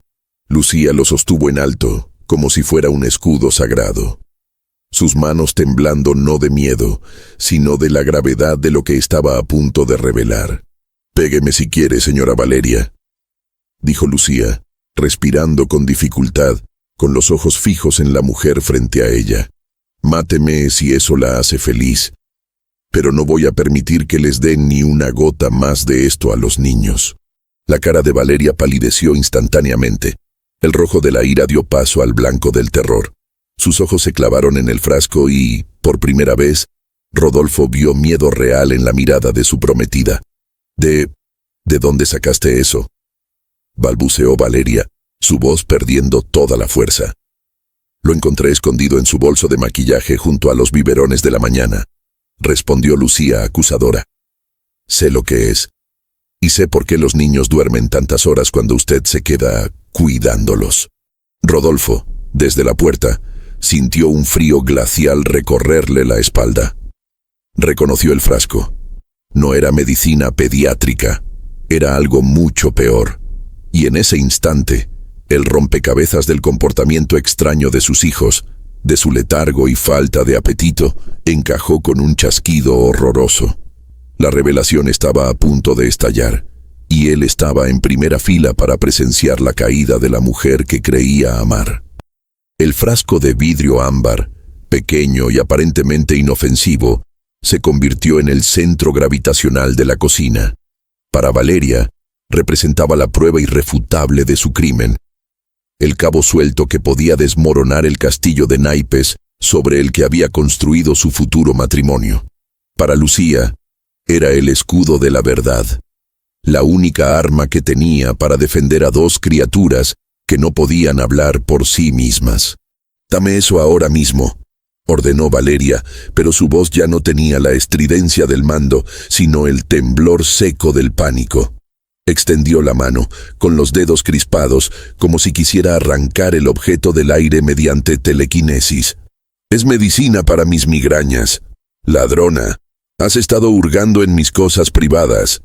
Lucía lo sostuvo en alto, como si fuera un escudo sagrado. Sus manos temblando no de miedo, sino de la gravedad de lo que estaba a punto de revelar. «Pégueme si quiere, señora Valeria», dijo Lucía, respirando con dificultad, con los ojos fijos en la mujer frente a ella. «Máteme si eso la hace feliz, pero no voy a permitir que les den ni una gota más de esto a los niños». La cara de Valeria palideció instantáneamente. El rojo de la ira dio paso al blanco del terror. Sus ojos se clavaron en el frasco y, por primera vez, Rodolfo vio miedo real en la mirada de su prometida. ¿De dónde sacaste eso?», balbuceó Valeria, su voz perdiendo toda la fuerza. «Lo encontré escondido en su bolso de maquillaje junto a los biberones de la mañana», respondió Lucía acusadora. «Sé lo que es, y sé por qué los niños duermen tantas horas cuando usted se queda cuidándolos». Rodolfo, desde la puerta, sintió un frío glacial recorrerle la espalda. Reconoció el frasco. No era medicina pediátrica, era algo mucho peor. Y en ese instante, el rompecabezas del comportamiento extraño de sus hijos, de su letargo y falta de apetito, encajó con un chasquido horroroso. La revelación estaba a punto de estallar, y él estaba en primera fila para presenciar la caída de la mujer que creía amar. El frasco de vidrio ámbar, pequeño y aparentemente inofensivo, se convirtió en el centro gravitacional de la cocina. Para Valeria, representaba la prueba irrefutable de su crimen, el cabo suelto que podía desmoronar el castillo de naipes sobre el que había construido su futuro matrimonio. Para Lucía, era el escudo de la verdad, la única arma que tenía para defender a dos criaturas que no podían hablar por sí mismas. «Dame eso ahora mismo», ordenó Valeria, pero su voz ya no tenía la estridencia del mando, sino el temblor seco del pánico. Extendió la mano, con los dedos crispados, como si quisiera arrancar el objeto del aire mediante telequinesis. «Es medicina para mis migrañas. Ladrona, has estado hurgando en mis cosas privadas».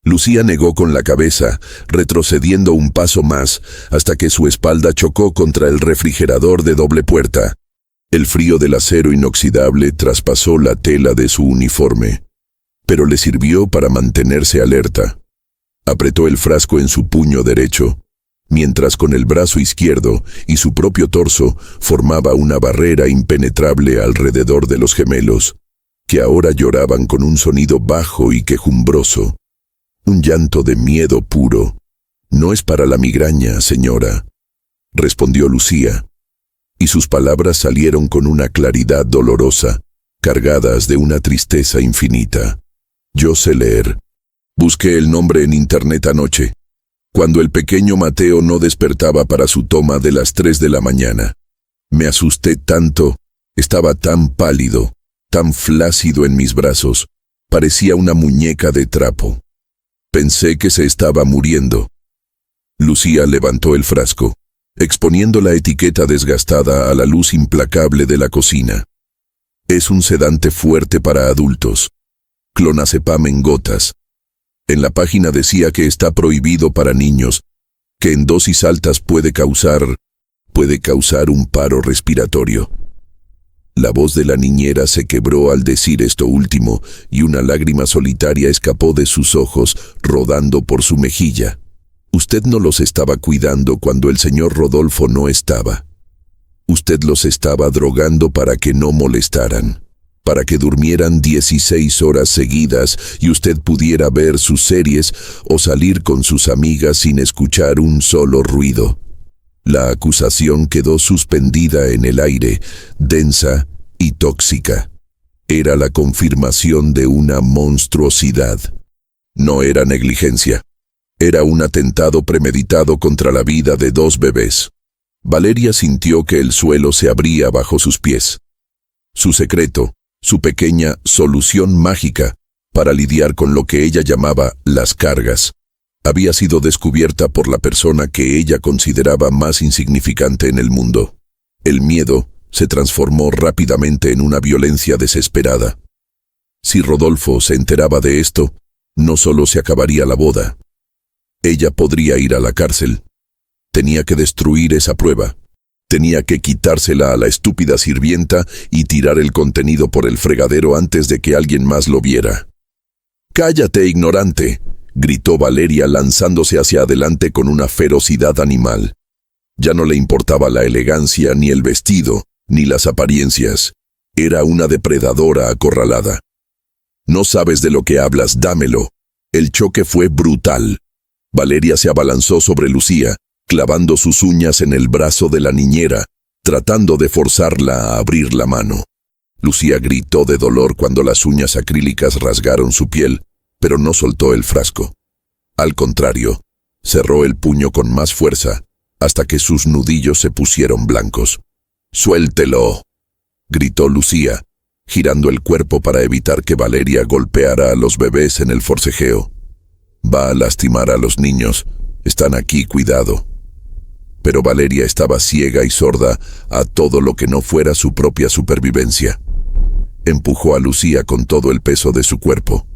Lucía negó con la cabeza, retrocediendo un paso más, hasta que su espalda chocó contra el refrigerador de doble puerta. El frío del acero inoxidable traspasó la tela de su uniforme, pero le sirvió para mantenerse alerta. Apretó el frasco en su puño derecho, mientras con el brazo izquierdo y su propio torso formaba una barrera impenetrable alrededor de los gemelos, que ahora lloraban con un sonido bajo y quejumbroso. Un llanto de miedo puro. «No es para la migraña, señora», respondió Lucía, y sus palabras salieron con una claridad dolorosa, cargadas de una tristeza infinita. «Yo sé leer. Busqué el nombre en internet anoche, cuando el pequeño Mateo no despertaba para su toma de las 3 de la mañana. Me asusté tanto, estaba tan pálido, tan flácido en mis brazos, parecía una muñeca de trapo. Pensé que se estaba muriendo». Lucía levantó el frasco, exponiendo la etiqueta desgastada a la luz implacable de la cocina. «Es un sedante fuerte para adultos. Clonazepam en gotas. En la página decía que está prohibido para niños, que en dosis altas puede causar un paro respiratorio». La voz de la niñera se quebró al decir esto último, y una lágrima solitaria escapó de sus ojos, rodando por su mejilla. Usted no los estaba cuidando cuando el señor Rodolfo no estaba. Usted los estaba drogando para que no molestaran, para que durmieran 16 horas seguidas y usted pudiera ver sus series o salir con sus amigas sin escuchar un solo ruido. La acusación quedó suspendida en el aire, densa y tóxica. Era la confirmación de una monstruosidad. No era negligencia. Era un atentado premeditado contra la vida de 2 bebés. Valeria sintió que el suelo se abría bajo sus pies. Su secreto, su pequeña solución mágica para lidiar con lo que ella llamaba las cargas, había sido descubierta por la persona que ella consideraba más insignificante en el mundo. El miedo se transformó rápidamente en una violencia desesperada. Si Rodolfo se enteraba de esto, no solo se acabaría la boda. Ella podría ir a la cárcel. Tenía que destruir esa prueba. Tenía que quitársela a la estúpida sirvienta y tirar el contenido por el fregadero antes de que alguien más lo viera. «¡Cállate, ignorante!», gritó Valeria lanzándose hacia adelante con una ferocidad animal. Ya no le importaba la elegancia, ni el vestido, ni las apariencias. Era una depredadora acorralada. «No sabes de lo que hablas, dámelo». El choque fue brutal. Valeria se abalanzó sobre Lucía, clavando sus uñas en el brazo de la niñera, tratando de forzarla a abrir la mano. Lucía gritó de dolor cuando las uñas acrílicas rasgaron su piel, pero no soltó el frasco. Al contrario, cerró el puño con más fuerza, hasta que sus nudillos se pusieron blancos. «¡Suéltelo!», gritó Lucía, girando el cuerpo para evitar que Valeria golpeara a los bebés en el forcejeo. «Va a lastimar a los niños. Están aquí, cuidado». Pero Valeria estaba ciega y sorda a todo lo que no fuera su propia supervivencia. Empujó a Lucía con todo el peso de su cuerpo.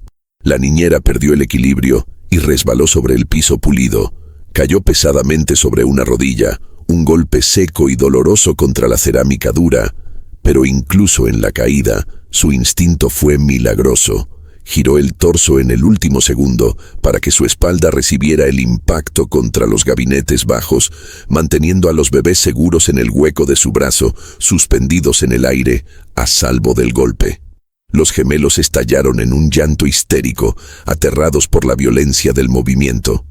La niñera perdió el equilibrio y resbaló sobre el piso pulido. Cayó pesadamente sobre una rodilla, un golpe seco y doloroso contra la cerámica dura, pero incluso en la caída, su instinto fue milagroso. Giró el torso en el último segundo para que su espalda recibiera el impacto contra los gabinetes bajos, manteniendo a los bebés seguros en el hueco de su brazo, suspendidos en el aire, a salvo del golpe. Los gemelos estallaron en un llanto histérico, aterrados por la violencia del movimiento.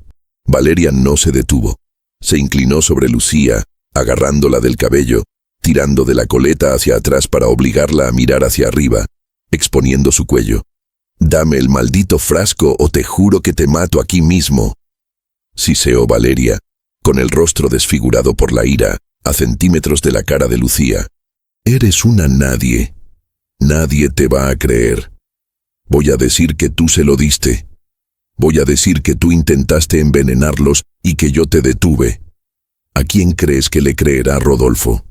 Valeria no se detuvo. Se inclinó sobre Lucía, agarrándola del cabello, tirando de la coleta hacia atrás para obligarla a mirar hacia arriba, exponiendo su cuello. «Dame el maldito frasco o te juro que te mato aquí mismo», siseó Valeria, con el rostro desfigurado por la ira, a centímetros de la cara de Lucía. «Eres una nadie. Nadie te va a creer. Voy a decir que tú se lo diste. Voy a decir que tú intentaste envenenarlos y que yo te detuve. ¿A quién crees que le creerá Rodolfo?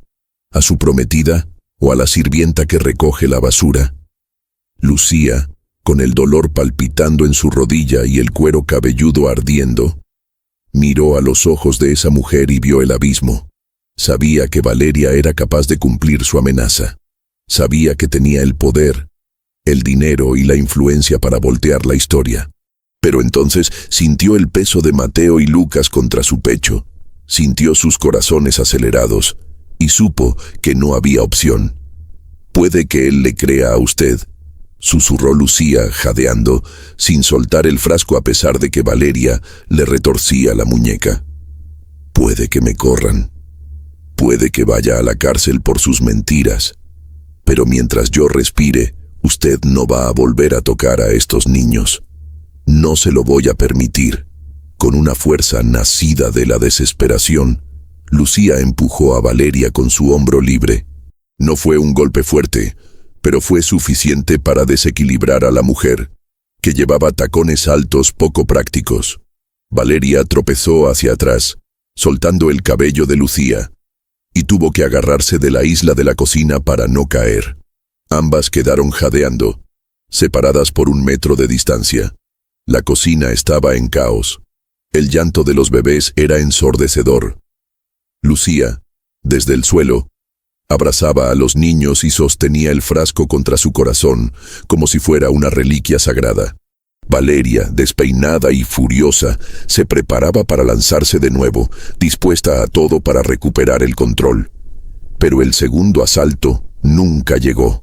¿A su prometida o a la sirvienta que recoge la basura?» Lucía, con el dolor palpitando en su rodilla y el cuero cabelludo ardiendo, miró a los ojos de esa mujer y vio el abismo. Sabía que Valeria era capaz de cumplir su amenaza. Sabía que tenía el poder, el dinero y la influencia para voltear la historia. Pero entonces sintió el peso de Mateo y Lucas contra su pecho, sintió sus corazones acelerados y supo que no había opción. «Puede que él le crea a usted», susurró Lucía, jadeando, sin soltar el frasco a pesar de que Valeria le retorcía la muñeca. «Puede que me corran. Puede que vaya a la cárcel por sus mentiras. Pero mientras yo respire, usted no va a volver a tocar a estos niños. No se lo voy a permitir». Con una fuerza nacida de la desesperación, Lucía empujó a Valeria con su hombro libre. No fue un golpe fuerte, pero fue suficiente para desequilibrar a la mujer, que llevaba tacones altos poco prácticos. Valeria tropezó hacia atrás, soltando el cabello de Lucía, y tuvo que agarrarse de la isla de la cocina para no caer. Ambas quedaron jadeando, separadas por 1 metro de distancia. La cocina estaba en caos. El llanto de los bebés era ensordecedor. Lucía, desde el suelo, Abrazaba a los niños y sostenía el frasco contra su corazón, como si fuera una reliquia sagrada. Valeria, despeinada y furiosa, se preparaba para lanzarse de nuevo, dispuesta a todo para recuperar el control. Pero el segundo asalto nunca llegó,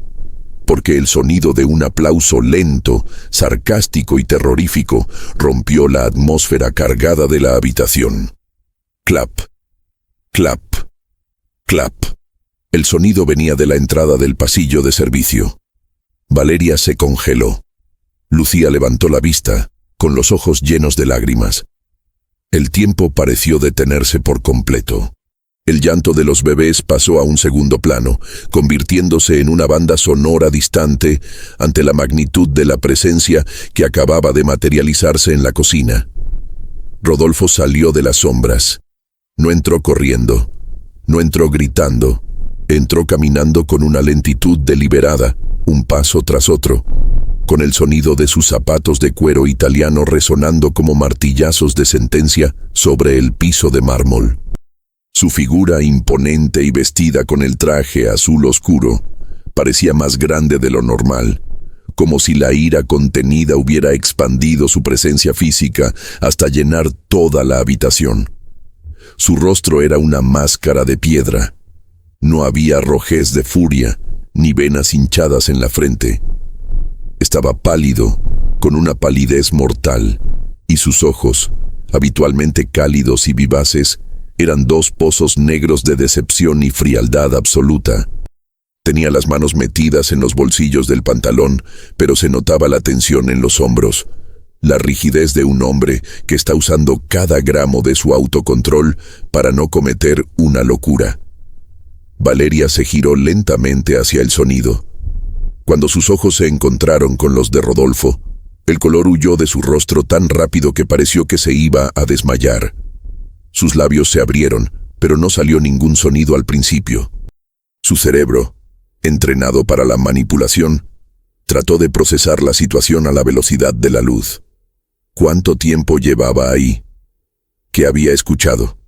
porque el sonido de un aplauso lento, sarcástico y terrorífico rompió la atmósfera cargada de la habitación. Clap, clap, clap. El sonido venía de la entrada del pasillo de servicio. Valeria se congeló. Lucía levantó la vista, con los ojos llenos de lágrimas. El tiempo pareció detenerse por completo. El llanto de los bebés pasó a un segundo plano, convirtiéndose en una banda sonora distante ante la magnitud de la presencia que acababa de materializarse en la cocina. Rodolfo salió de las sombras. No entró corriendo, no entró gritando, entró caminando con una lentitud deliberada, un paso tras otro, con el sonido de sus zapatos de cuero italiano resonando como martillazos de sentencia sobre el piso de mármol. Su figura imponente y vestida con el traje azul oscuro parecía más grande de lo normal, como si la ira contenida hubiera expandido su presencia física hasta llenar toda la habitación. Su rostro era una máscara de piedra. No había rojez de furia, ni venas hinchadas en la frente. Estaba pálido, con una palidez mortal, y sus ojos, habitualmente cálidos y vivaces, eran dos pozos negros de decepción y frialdad absoluta. Tenía las manos metidas en los bolsillos del pantalón, pero se notaba la tensión en los hombros, la rigidez de un hombre que está usando cada gramo de su autocontrol para no cometer una locura. Valeria se giró lentamente hacia el sonido. Cuando sus ojos se encontraron con los de Rodolfo, el color huyó de su rostro tan rápido que pareció que se iba a desmayar. Sus labios se abrieron, pero no salió ningún sonido al principio. Su cerebro, entrenado para la manipulación, trató de procesar la situación a la velocidad de la luz. ¿Cuánto tiempo llevaba ahí? ¿Qué había escuchado?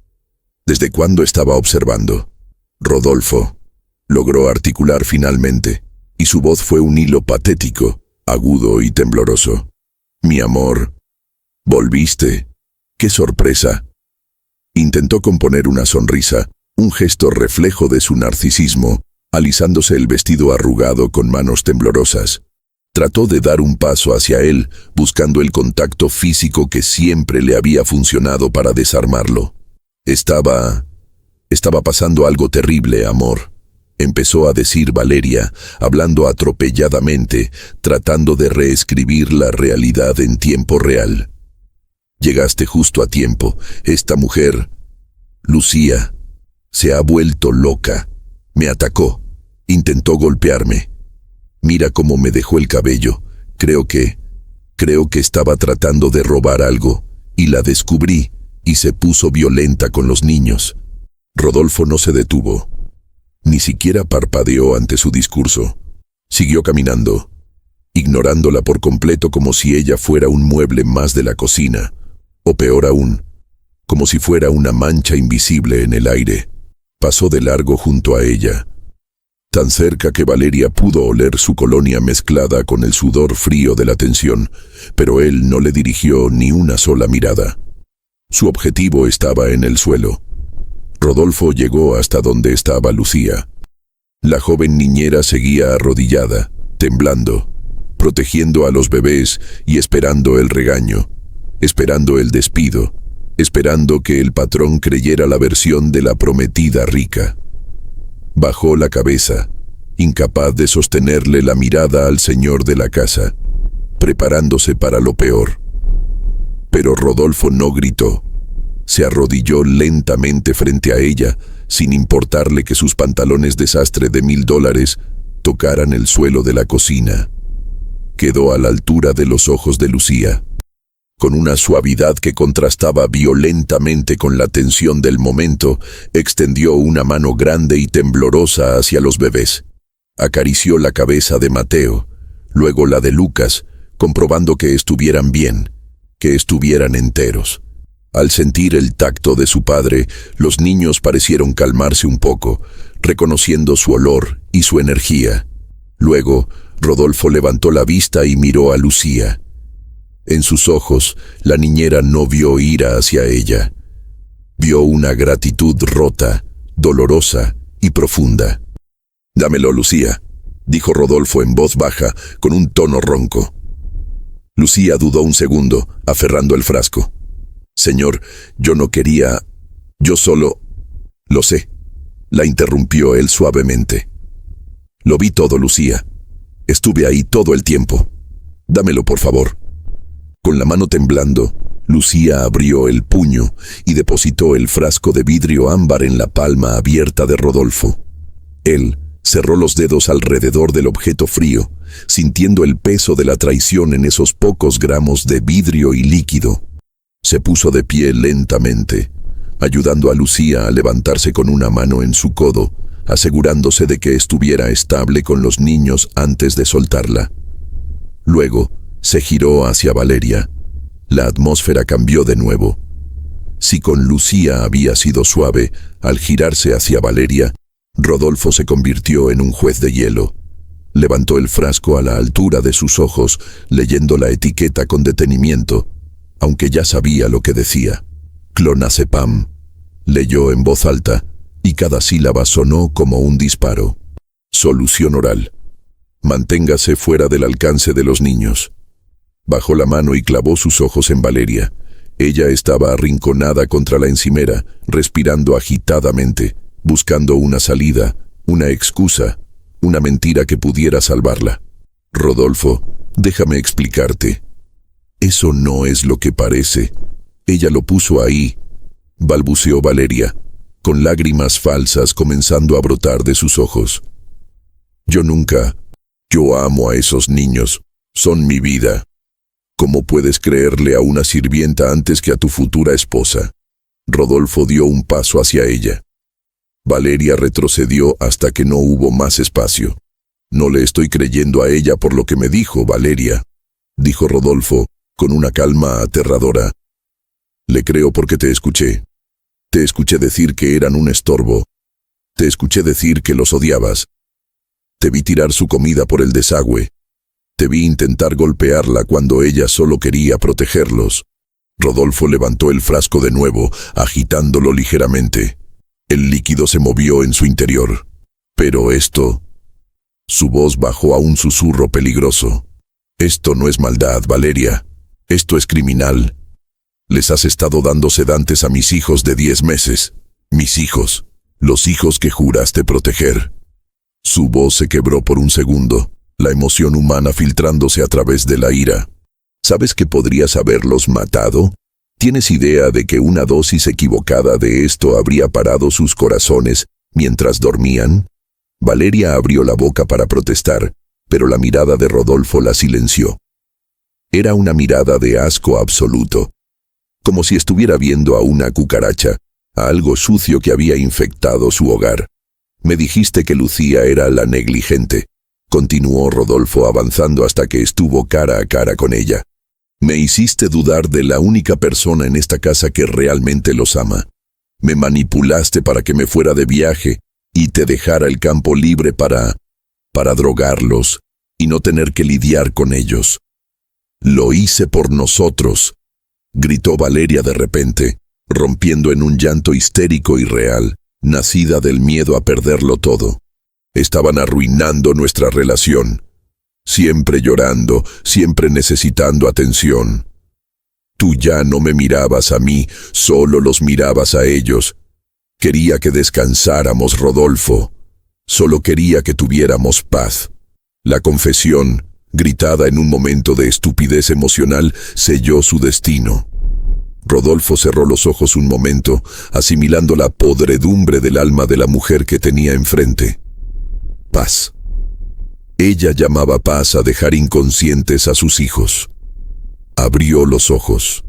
¿Desde cuándo estaba observando? Rodolfo logró articular finalmente, y su voz fue un hilo patético, agudo y tembloroso. «Mi amor, ¿volviste? ¡Qué sorpresa!». Intentó componer una sonrisa, un gesto reflejo de su narcisismo, alisándose el vestido arrugado con manos temblorosas. Trató de dar un paso hacia él, buscando el contacto físico que siempre le había funcionado para desarmarlo. Estaba pasando algo terrible, amor. Empezó a decir Valeria, hablando atropelladamente, tratando de reescribir la realidad en tiempo real. Llegaste justo a tiempo. Esta mujer, Lucía, se ha vuelto loca. Me atacó. Intentó golpearme. Mira cómo me dejó el cabello. Creo que estaba tratando de robar algo, y la descubrí, y se puso violenta con los niños. Rodolfo no se detuvo. Ni siquiera parpadeó ante su discurso. Siguió caminando, ignorándola por completo como si ella fuera un mueble más de la cocina, o peor aún, como si fuera una mancha invisible en el aire. Pasó de largo junto a ella, tan cerca que Valeria pudo oler su colonia mezclada con el sudor frío de la tensión, pero él no le dirigió ni una sola mirada. Su objetivo estaba en el suelo. Rodolfo llegó hasta donde estaba Lucía. La joven niñera seguía arrodillada, temblando, protegiendo a los bebés y esperando el regaño, esperando el despido, esperando que el patrón creyera la versión de la prometida rica. Bajó la cabeza, incapaz de sostenerle la mirada al señor de la casa, preparándose para lo peor. Pero Rodolfo no gritó. Se arrodilló lentamente frente a ella, sin importarle que sus pantalones desastre de $1000 tocaran el suelo de la cocina. Quedó a la altura de los ojos de Lucía. Con una suavidad que contrastaba violentamente con la tensión del momento, extendió una mano grande y temblorosa hacia los bebés. Acarició la cabeza de Mateo, luego la de Lucas, comprobando que estuvieran bien, que estuvieran enteros. Al sentir el tacto de su padre, los niños parecieron calmarse un poco, reconociendo su olor y su energía. Luego, Rodolfo levantó la vista y miró a Lucía. En sus ojos, la niñera no vio ira hacia ella. Vio una gratitud rota, dolorosa y profunda. «Dámelo, Lucía», dijo Rodolfo en voz baja, con un tono ronco. Lucía dudó un segundo, aferrando el frasco. «Señor, yo no quería... Yo solo... Lo sé», la interrumpió él suavemente. «Lo vi todo, Lucía. Estuve ahí todo el tiempo. Dámelo, por favor». Con la mano temblando, Lucía abrió el puño y depositó el frasco de vidrio ámbar en la palma abierta de Rodolfo. Él cerró los dedos alrededor del objeto frío, sintiendo el peso de la traición en esos pocos gramos de vidrio y líquido. Se puso de pie lentamente, ayudando a Lucía a levantarse con una mano en su codo, asegurándose de que estuviera estable con los niños antes de soltarla. Luego, se giró hacia Valeria. La atmósfera cambió de nuevo. Si con Lucía había sido suave, al girarse hacia Valeria, Rodolfo se convirtió en un juez de hielo. Levantó el frasco a la altura de sus ojos, leyendo la etiqueta con detenimiento, aunque ya sabía lo que decía. Clonazepam. Leyó en voz alta, y cada sílaba sonó como un disparo. Solución oral. Manténgase fuera del alcance de los niños. Bajó la mano y clavó sus ojos en Valeria. Ella estaba arrinconada contra la encimera, respirando agitadamente, buscando una salida, una excusa, una mentira que pudiera salvarla. «Rodolfo, déjame explicarte. Eso no es lo que parece. Ella lo puso ahí», balbuceó Valeria, con lágrimas falsas comenzando a brotar de sus ojos. «Yo nunca... Yo amo a esos niños. Son mi vida. ¿Cómo puedes creerle a una sirvienta antes que a tu futura esposa?» Rodolfo dio un paso hacia ella. Valeria retrocedió hasta que no hubo más espacio. «No le estoy creyendo a ella por lo que me dijo, Valeria», dijo Rodolfo, con una calma aterradora. «Le creo porque te escuché. Te escuché decir que eran un estorbo. Te escuché decir que los odiabas. Te vi tirar su comida por el desagüe. Te vi intentar golpearla cuando ella solo quería protegerlos». Rodolfo levantó el frasco de nuevo, agitándolo ligeramente. El líquido se movió en su interior. «Pero esto...» Su voz bajó a un susurro peligroso. «Esto no es maldad, Valeria. Esto es criminal. Les has estado dando sedantes a mis hijos de 10 meses. Mis hijos. Los hijos que juraste proteger». Su voz se quebró por un segundo, la emoción humana filtrándose a través de la ira. «¿Sabes que podrías haberlos matado? ¿Tienes idea de que una dosis equivocada de esto habría parado sus corazones mientras dormían?» Valeria abrió la boca para protestar, pero la mirada de Rodolfo la silenció. Era una mirada de asco absoluto, como si estuviera viendo a una cucaracha, a algo sucio que había infectado su hogar. «Me dijiste que Lucía era la negligente», continuó Rodolfo avanzando hasta que estuvo cara a cara con ella. «Me hiciste dudar de la única persona en esta casa que realmente los ama. Me manipulaste para que me fuera de viaje y te dejara el campo libre para drogarlos y no tener que lidiar con ellos. Lo hice por nosotros», gritó Valeria de repente, rompiendo en un llanto histérico y real, nacida del miedo a perderlo todo. «Estaban arruinando nuestra relación. Siempre llorando, siempre necesitando atención. Tú ya no me mirabas a mí, solo los mirabas a ellos. Quería que descansáramos, Rodolfo. Solo quería que tuviéramos paz». La confesión, gritada en un momento de estupidez emocional, selló su destino. Rodolfo cerró los ojos un momento, asimilando la podredumbre del alma de la mujer que tenía enfrente. Paz. Ella llamaba paz a dejar inconscientes a sus hijos. Abrió los ojos.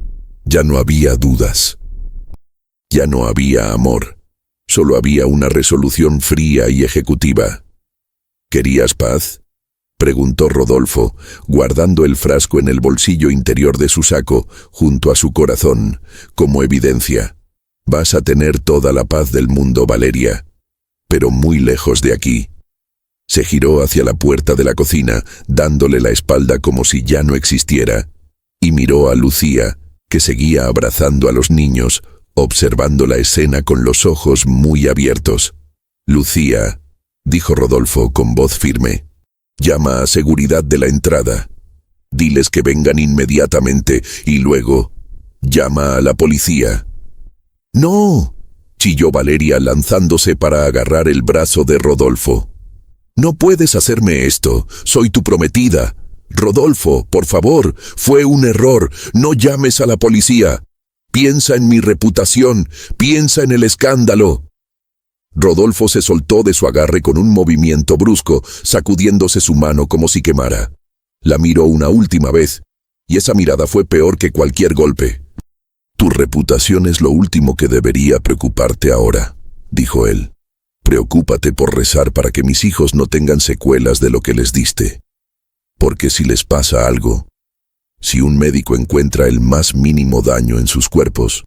Ya no había dudas. Ya no había amor. Solo había una resolución fría y ejecutiva. ¿Querías paz? preguntó Rodolfo, guardando el frasco en el bolsillo interior de su saco, junto a su corazón, como evidencia. Vas a tener toda la paz del mundo, Valeria, pero muy lejos de aquí. Se giró hacia la puerta de la cocina, dándole la espalda como si ya no existiera, y miró a Lucía, que seguía abrazando a los niños, observando la escena con los ojos muy abiertos. «Lucía», dijo Rodolfo con voz firme, «llama a seguridad de la entrada. Diles que vengan inmediatamente y luego llama a la policía». «¡No!», chilló Valeria lanzándose para agarrar el brazo de Rodolfo. «No puedes hacerme esto, soy tu prometida. Rodolfo, por favor, fue un error, no llames a la policía. Piensa en mi reputación, piensa en el escándalo». Rodolfo se soltó de su agarre con un movimiento brusco, sacudiéndose su mano como si quemara. La miró una última vez, y esa mirada fue peor que cualquier golpe. «Tu reputación es lo último que debería preocuparte ahora», dijo él. «Preocúpate por rezar para que mis hijos no tengan secuelas de lo que les diste. Porque si les pasa algo, si un médico encuentra el más mínimo daño en sus cuerpos,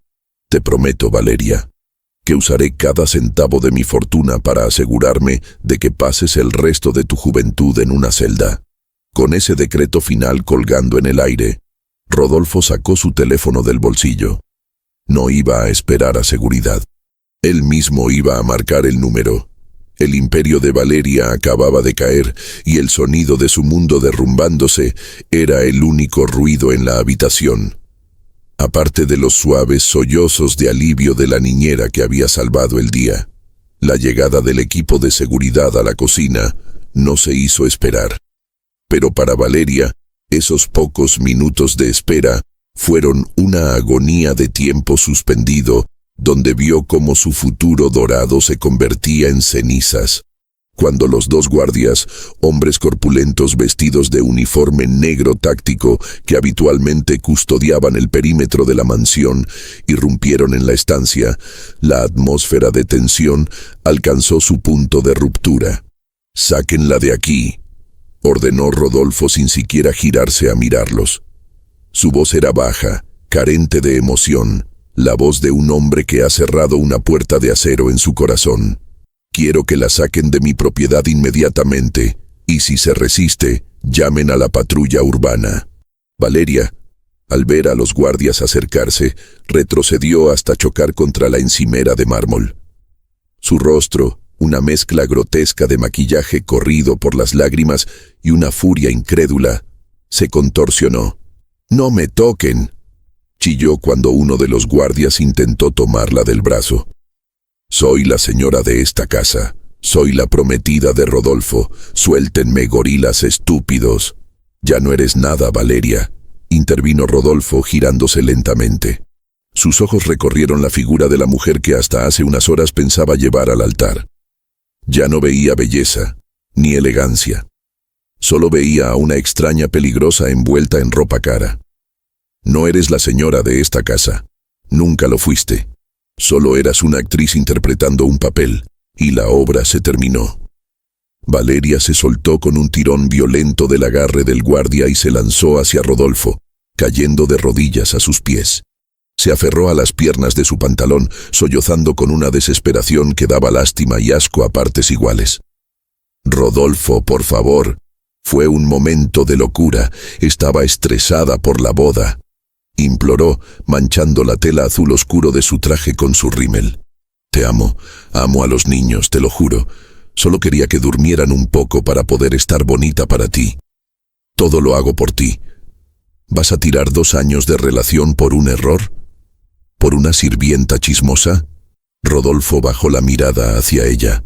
te prometo, Valeria, que usaré cada centavo de mi fortuna para asegurarme de que pases el resto de tu juventud en una celda». Con ese decreto final colgando en el aire, Rodolfo sacó su teléfono del bolsillo. No iba a esperar a seguridad. Él mismo iba a marcar el número. El imperio de Valeria acababa de caer y el sonido de su mundo derrumbándose era el único ruido en la habitación. Aparte de los suaves sollozos de alivio de la niñera que había salvado el día, la llegada del equipo de seguridad a la cocina no se hizo esperar. Pero para Valeria, esos pocos minutos de espera fueron una agonía de tiempo suspendido, donde vio cómo su futuro dorado se convertía en cenizas. Cuando los dos guardias, hombres corpulentos vestidos de uniforme negro táctico que habitualmente custodiaban el perímetro de la mansión, irrumpieron en la estancia, la atmósfera de tensión alcanzó su punto de ruptura. «Sáquenla de aquí», ordenó Rodolfo sin siquiera girarse a mirarlos. Su voz era baja, carente de emoción, la voz de un hombre que ha cerrado una puerta de acero en su corazón. «Quiero que la saquen de mi propiedad inmediatamente, y si se resiste, llamen a la patrulla urbana». Valeria, al ver a los guardias acercarse, retrocedió hasta chocar contra la encimera de mármol. Su rostro, una mezcla grotesca de maquillaje corrido por las lágrimas y una furia incrédula, se contorsionó. «¡No me toquen!», chilló cuando uno de los guardias intentó tomarla del brazo. «Soy la señora de esta casa, soy la prometida de Rodolfo, suéltenme, gorilas estúpidos». «Ya no eres nada, Valeria», intervino Rodolfo girándose lentamente. Sus ojos recorrieron la figura de la mujer que hasta hace unas horas pensaba llevar al altar. Ya no veía belleza, ni elegancia. Solo veía a una extraña peligrosa envuelta en ropa cara. «No eres la señora de esta casa. Nunca lo fuiste. Solo eras una actriz interpretando un papel, y la obra se terminó». Valeria se soltó con un tirón violento del agarre del guardia y se lanzó hacia Rodolfo, cayendo de rodillas a sus pies. Se aferró a las piernas de su pantalón, sollozando con una desesperación que daba lástima y asco a partes iguales. «Rodolfo, por favor». Fue un momento de locura. Estaba estresada por la boda. Imploró, manchando la tela azul oscuro de su traje con su rímel. «Te amo, amo a los niños, te lo juro. Solo quería que durmieran un poco para poder estar bonita para ti. Todo lo hago por ti. ¿Vas a tirar 2 años de relación por un error? ¿Por una sirvienta chismosa?». Rodolfo bajó la mirada hacia ella.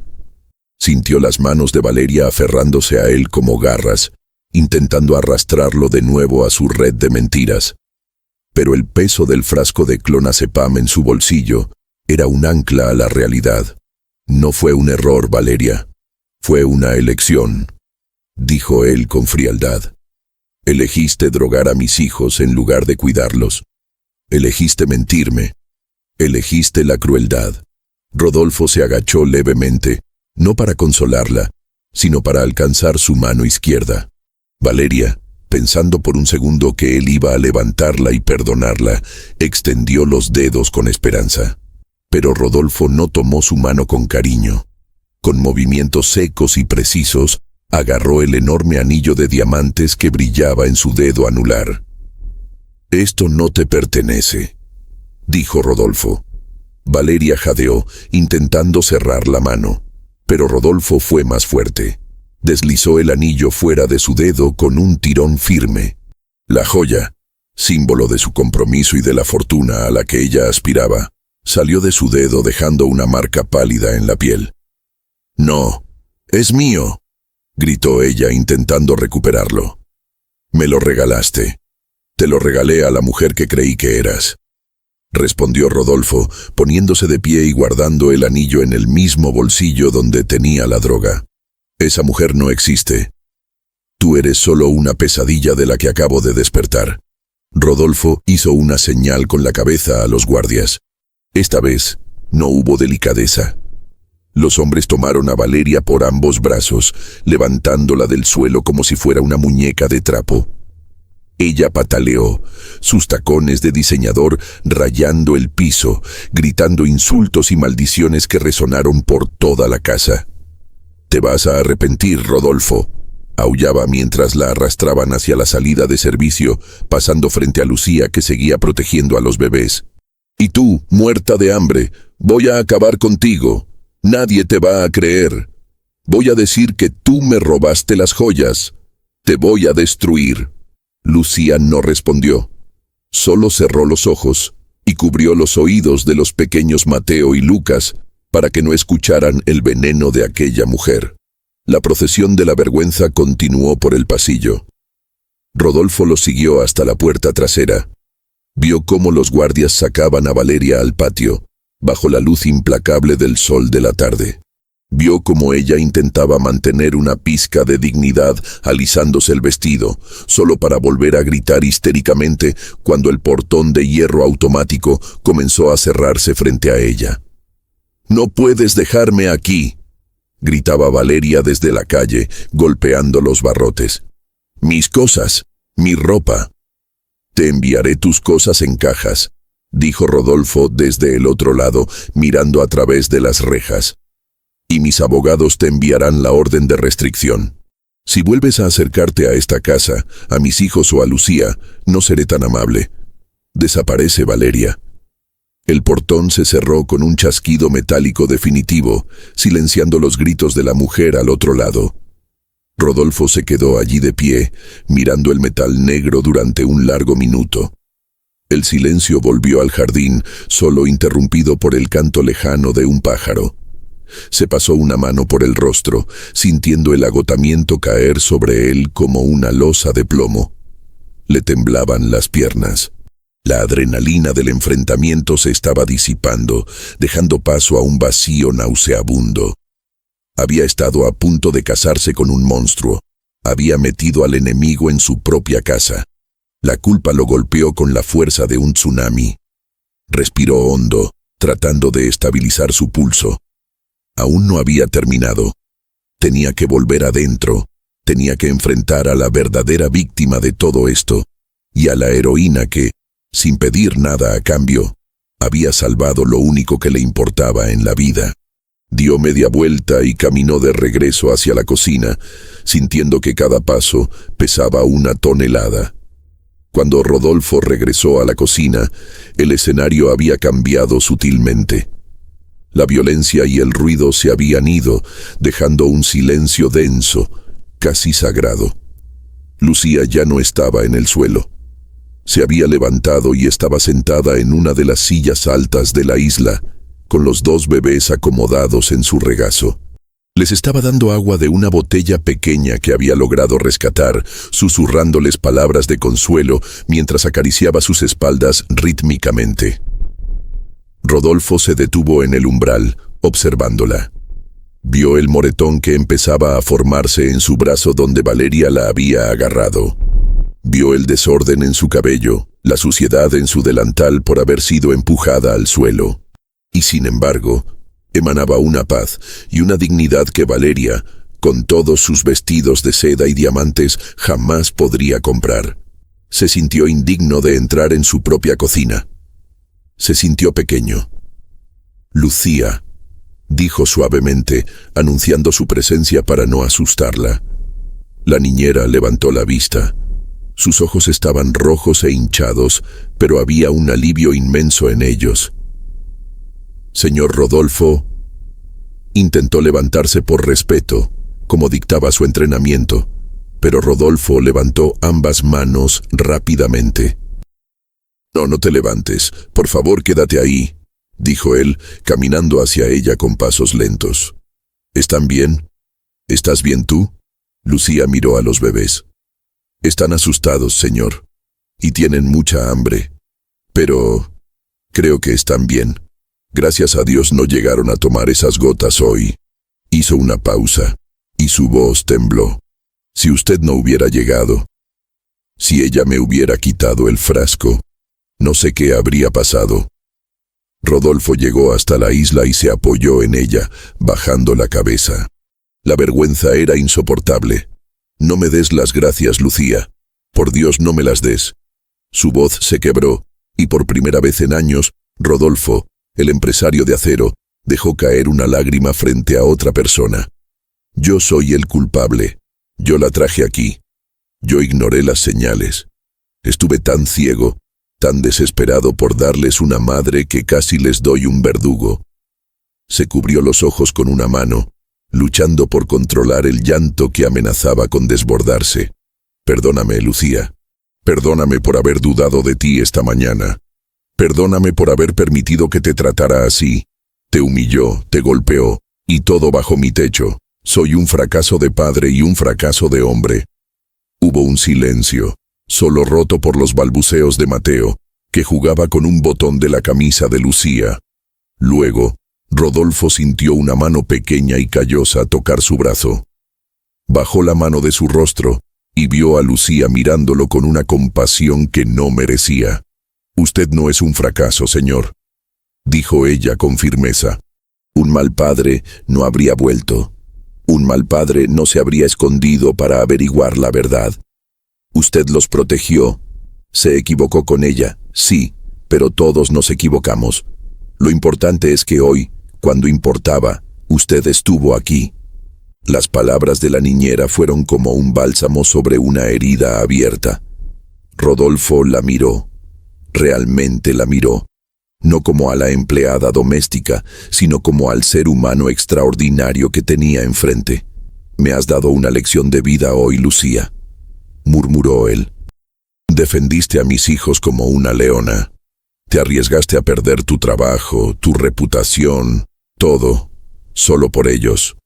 Sintió las manos de Valeria aferrándose a él como garras, intentando arrastrarlo de nuevo a su red de mentiras. Pero el peso del frasco de clonazepam en su bolsillo era un ancla a la realidad. «No fue un error, Valeria. Fue una elección», dijo él con frialdad. «Elegiste drogar a mis hijos en lugar de cuidarlos. Elegiste mentirme. Elegiste la crueldad». Rodolfo se agachó levemente, no para consolarla, sino para alcanzar su mano izquierda. Valeria, pensando por un segundo que él iba a levantarla y perdonarla, extendió los dedos con esperanza. Pero Rodolfo no tomó su mano con cariño. Con movimientos secos y precisos, agarró el enorme anillo de diamantes que brillaba en su dedo anular. «Esto no te pertenece», dijo Rodolfo. Valeria jadeó, intentando cerrar la mano, pero Rodolfo fue más fuerte. Deslizó el anillo fuera de su dedo con un tirón firme. La joya, símbolo de su compromiso y de la fortuna a la que ella aspiraba, salió de su dedo dejando una marca pálida en la piel. «No, es mío», gritó ella intentando recuperarlo. «Me lo regalaste. Te lo regalé a la mujer que creí que eras», respondió Rodolfo, poniéndose de pie y guardando el anillo en el mismo bolsillo donde tenía la droga. «Esa mujer no existe. Tú eres solo una pesadilla de la que acabo de despertar». Rodolfo hizo una señal con la cabeza a los guardias. Esta vez no hubo delicadeza. Los hombres tomaron a Valeria por ambos brazos, levantándola del suelo como si fuera una muñeca de trapo. Ella pataleó, sus tacones de diseñador rayando el piso, gritando insultos y maldiciones que resonaron por toda la casa. «Te vas a arrepentir, Rodolfo», aullaba mientras la arrastraban hacia la salida de servicio, pasando frente a Lucía que seguía protegiendo a los bebés. «Y tú, muerta de hambre, voy a acabar contigo. Nadie te va a creer. Voy a decir que tú me robaste las joyas. Te voy a destruir». Lucía no respondió. Solo cerró los ojos y cubrió los oídos de los pequeños Mateo y Lucas para que no escucharan el veneno de aquella mujer. La procesión de la vergüenza continuó por el pasillo. Rodolfo los siguió hasta la puerta trasera. Vio cómo los guardias sacaban a Valeria al patio, bajo la luz implacable del sol de la tarde. Vio cómo ella intentaba mantener una pizca de dignidad alisándose el vestido, solo para volver a gritar histéricamente cuando el portón de hierro automático comenzó a cerrarse frente a ella. «No puedes dejarme aquí», gritaba Valeria desde la calle, golpeando los barrotes. «Mis cosas, mi ropa». «Te enviaré tus cosas en cajas», dijo Rodolfo desde el otro lado, mirando a través de las rejas. «Y mis abogados te enviarán la orden de restricción. Si vuelves a acercarte a esta casa, a mis hijos o a Lucía, no seré tan amable. Desaparece, Valeria». El portón se cerró con un chasquido metálico definitivo, silenciando los gritos de la mujer al otro lado. Rodolfo se quedó allí de pie, mirando el metal negro durante un largo minuto. El silencio volvió al jardín, solo interrumpido por el canto lejano de un pájaro. Se pasó una mano por el rostro, sintiendo el agotamiento caer sobre él como una losa de plomo. Le temblaban las piernas. La adrenalina del enfrentamiento se estaba disipando, dejando paso a un vacío nauseabundo. Había estado a punto de casarse con un monstruo. Había metido al enemigo en su propia casa. La culpa lo golpeó con la fuerza de un tsunami. Respiró hondo, tratando de estabilizar su pulso. Aún no había terminado. Tenía que volver adentro. Tenía que enfrentar a la verdadera víctima de todo esto, y a la heroína que, sin pedir nada a cambio, había salvado lo único que le importaba en la vida. Dio media vuelta y caminó de regreso hacia la cocina, sintiendo que cada paso pesaba una tonelada. Cuando Rodolfo regresó a la cocina, el escenario había cambiado sutilmente. La violencia y el ruido se habían ido, dejando un silencio denso, casi sagrado. Lucía ya no estaba en el suelo. Se había levantado y estaba sentada en una de las sillas altas de la isla, con los dos bebés acomodados en su regazo. Les estaba dando agua de una botella pequeña que había logrado rescatar, susurrándoles palabras de consuelo mientras acariciaba sus espaldas rítmicamente. Rodolfo se detuvo en el umbral, observándola. Vio el moretón que empezaba a formarse en su brazo donde Valeria la había agarrado. Vio el desorden en su cabello, la suciedad en su delantal por haber sido empujada al suelo. Y sin embargo, emanaba una paz y una dignidad que Valeria, con todos sus vestidos de seda y diamantes, jamás podría comprar. Se sintió indigno de entrar en su propia cocina. Se sintió pequeño. Lucía, dijo suavemente, anunciando su presencia para no asustarla. La niñera levantó la vista. Sus ojos estaban rojos e hinchados, pero había un alivio inmenso en ellos. Señor Rodolfo, intentó levantarse por respeto, como dictaba su entrenamiento, pero Rodolfo levantó ambas manos rápidamente. No te levantes, por favor quédate ahí, dijo él, caminando hacia ella con pasos lentos. ¿Están bien? ¿Estás bien tú? Lucía miró a los bebés. Están asustados, señor, y tienen mucha hambre, pero creo que están bien. Gracias a Dios no llegaron a tomar esas gotas hoy. Hizo una pausa, y su voz tembló. Si usted no hubiera llegado, si ella me hubiera quitado el frasco, no sé qué habría pasado. Rodolfo llegó hasta la isla y se apoyó en ella, bajando la cabeza. La vergüenza era insoportable. No me des las gracias, Lucía. Por Dios, no me las des. Su voz se quebró, y por primera vez en años, Rodolfo, el empresario de acero, dejó caer una lágrima frente a otra persona. Yo soy el culpable. Yo la traje aquí. Yo ignoré las señales. Estuve tan ciego, tan desesperado por darles una madre que casi les doy un verdugo. Se cubrió los ojos con una mano, luchando por controlar el llanto que amenazaba con desbordarse. Perdóname, Lucía. Perdóname por haber dudado de ti esta mañana. Perdóname por haber permitido que te tratara así. Te humilló, te golpeó, y todo bajo mi techo. Soy un fracaso de padre y un fracaso de hombre. Hubo un silencio, solo roto por los balbuceos de Mateo, que jugaba con un botón de la camisa de Lucía. Luego, Rodolfo sintió una mano pequeña y callosa tocar su brazo. Bajó la mano de su rostro y vio a Lucía mirándolo con una compasión que no merecía. Usted no es un fracaso, señor, dijo ella con firmeza. Un mal padre no habría vuelto. Un mal padre no se habría escondido para averiguar la verdad. Usted los protegió. Se equivocó con ella, sí, pero todos nos equivocamos. Lo importante es que hoy, cuando importaba, usted estuvo aquí. Las palabras de la niñera fueron como un bálsamo sobre una herida abierta. Rodolfo la miró. Realmente la miró. No como a la empleada doméstica, sino como al ser humano extraordinario que tenía enfrente. Me has dado una lección de vida hoy, Lucía, murmuró él. Defendiste a mis hijos como una leona. Te arriesgaste a perder tu trabajo, tu reputación, todo, solo por ellos.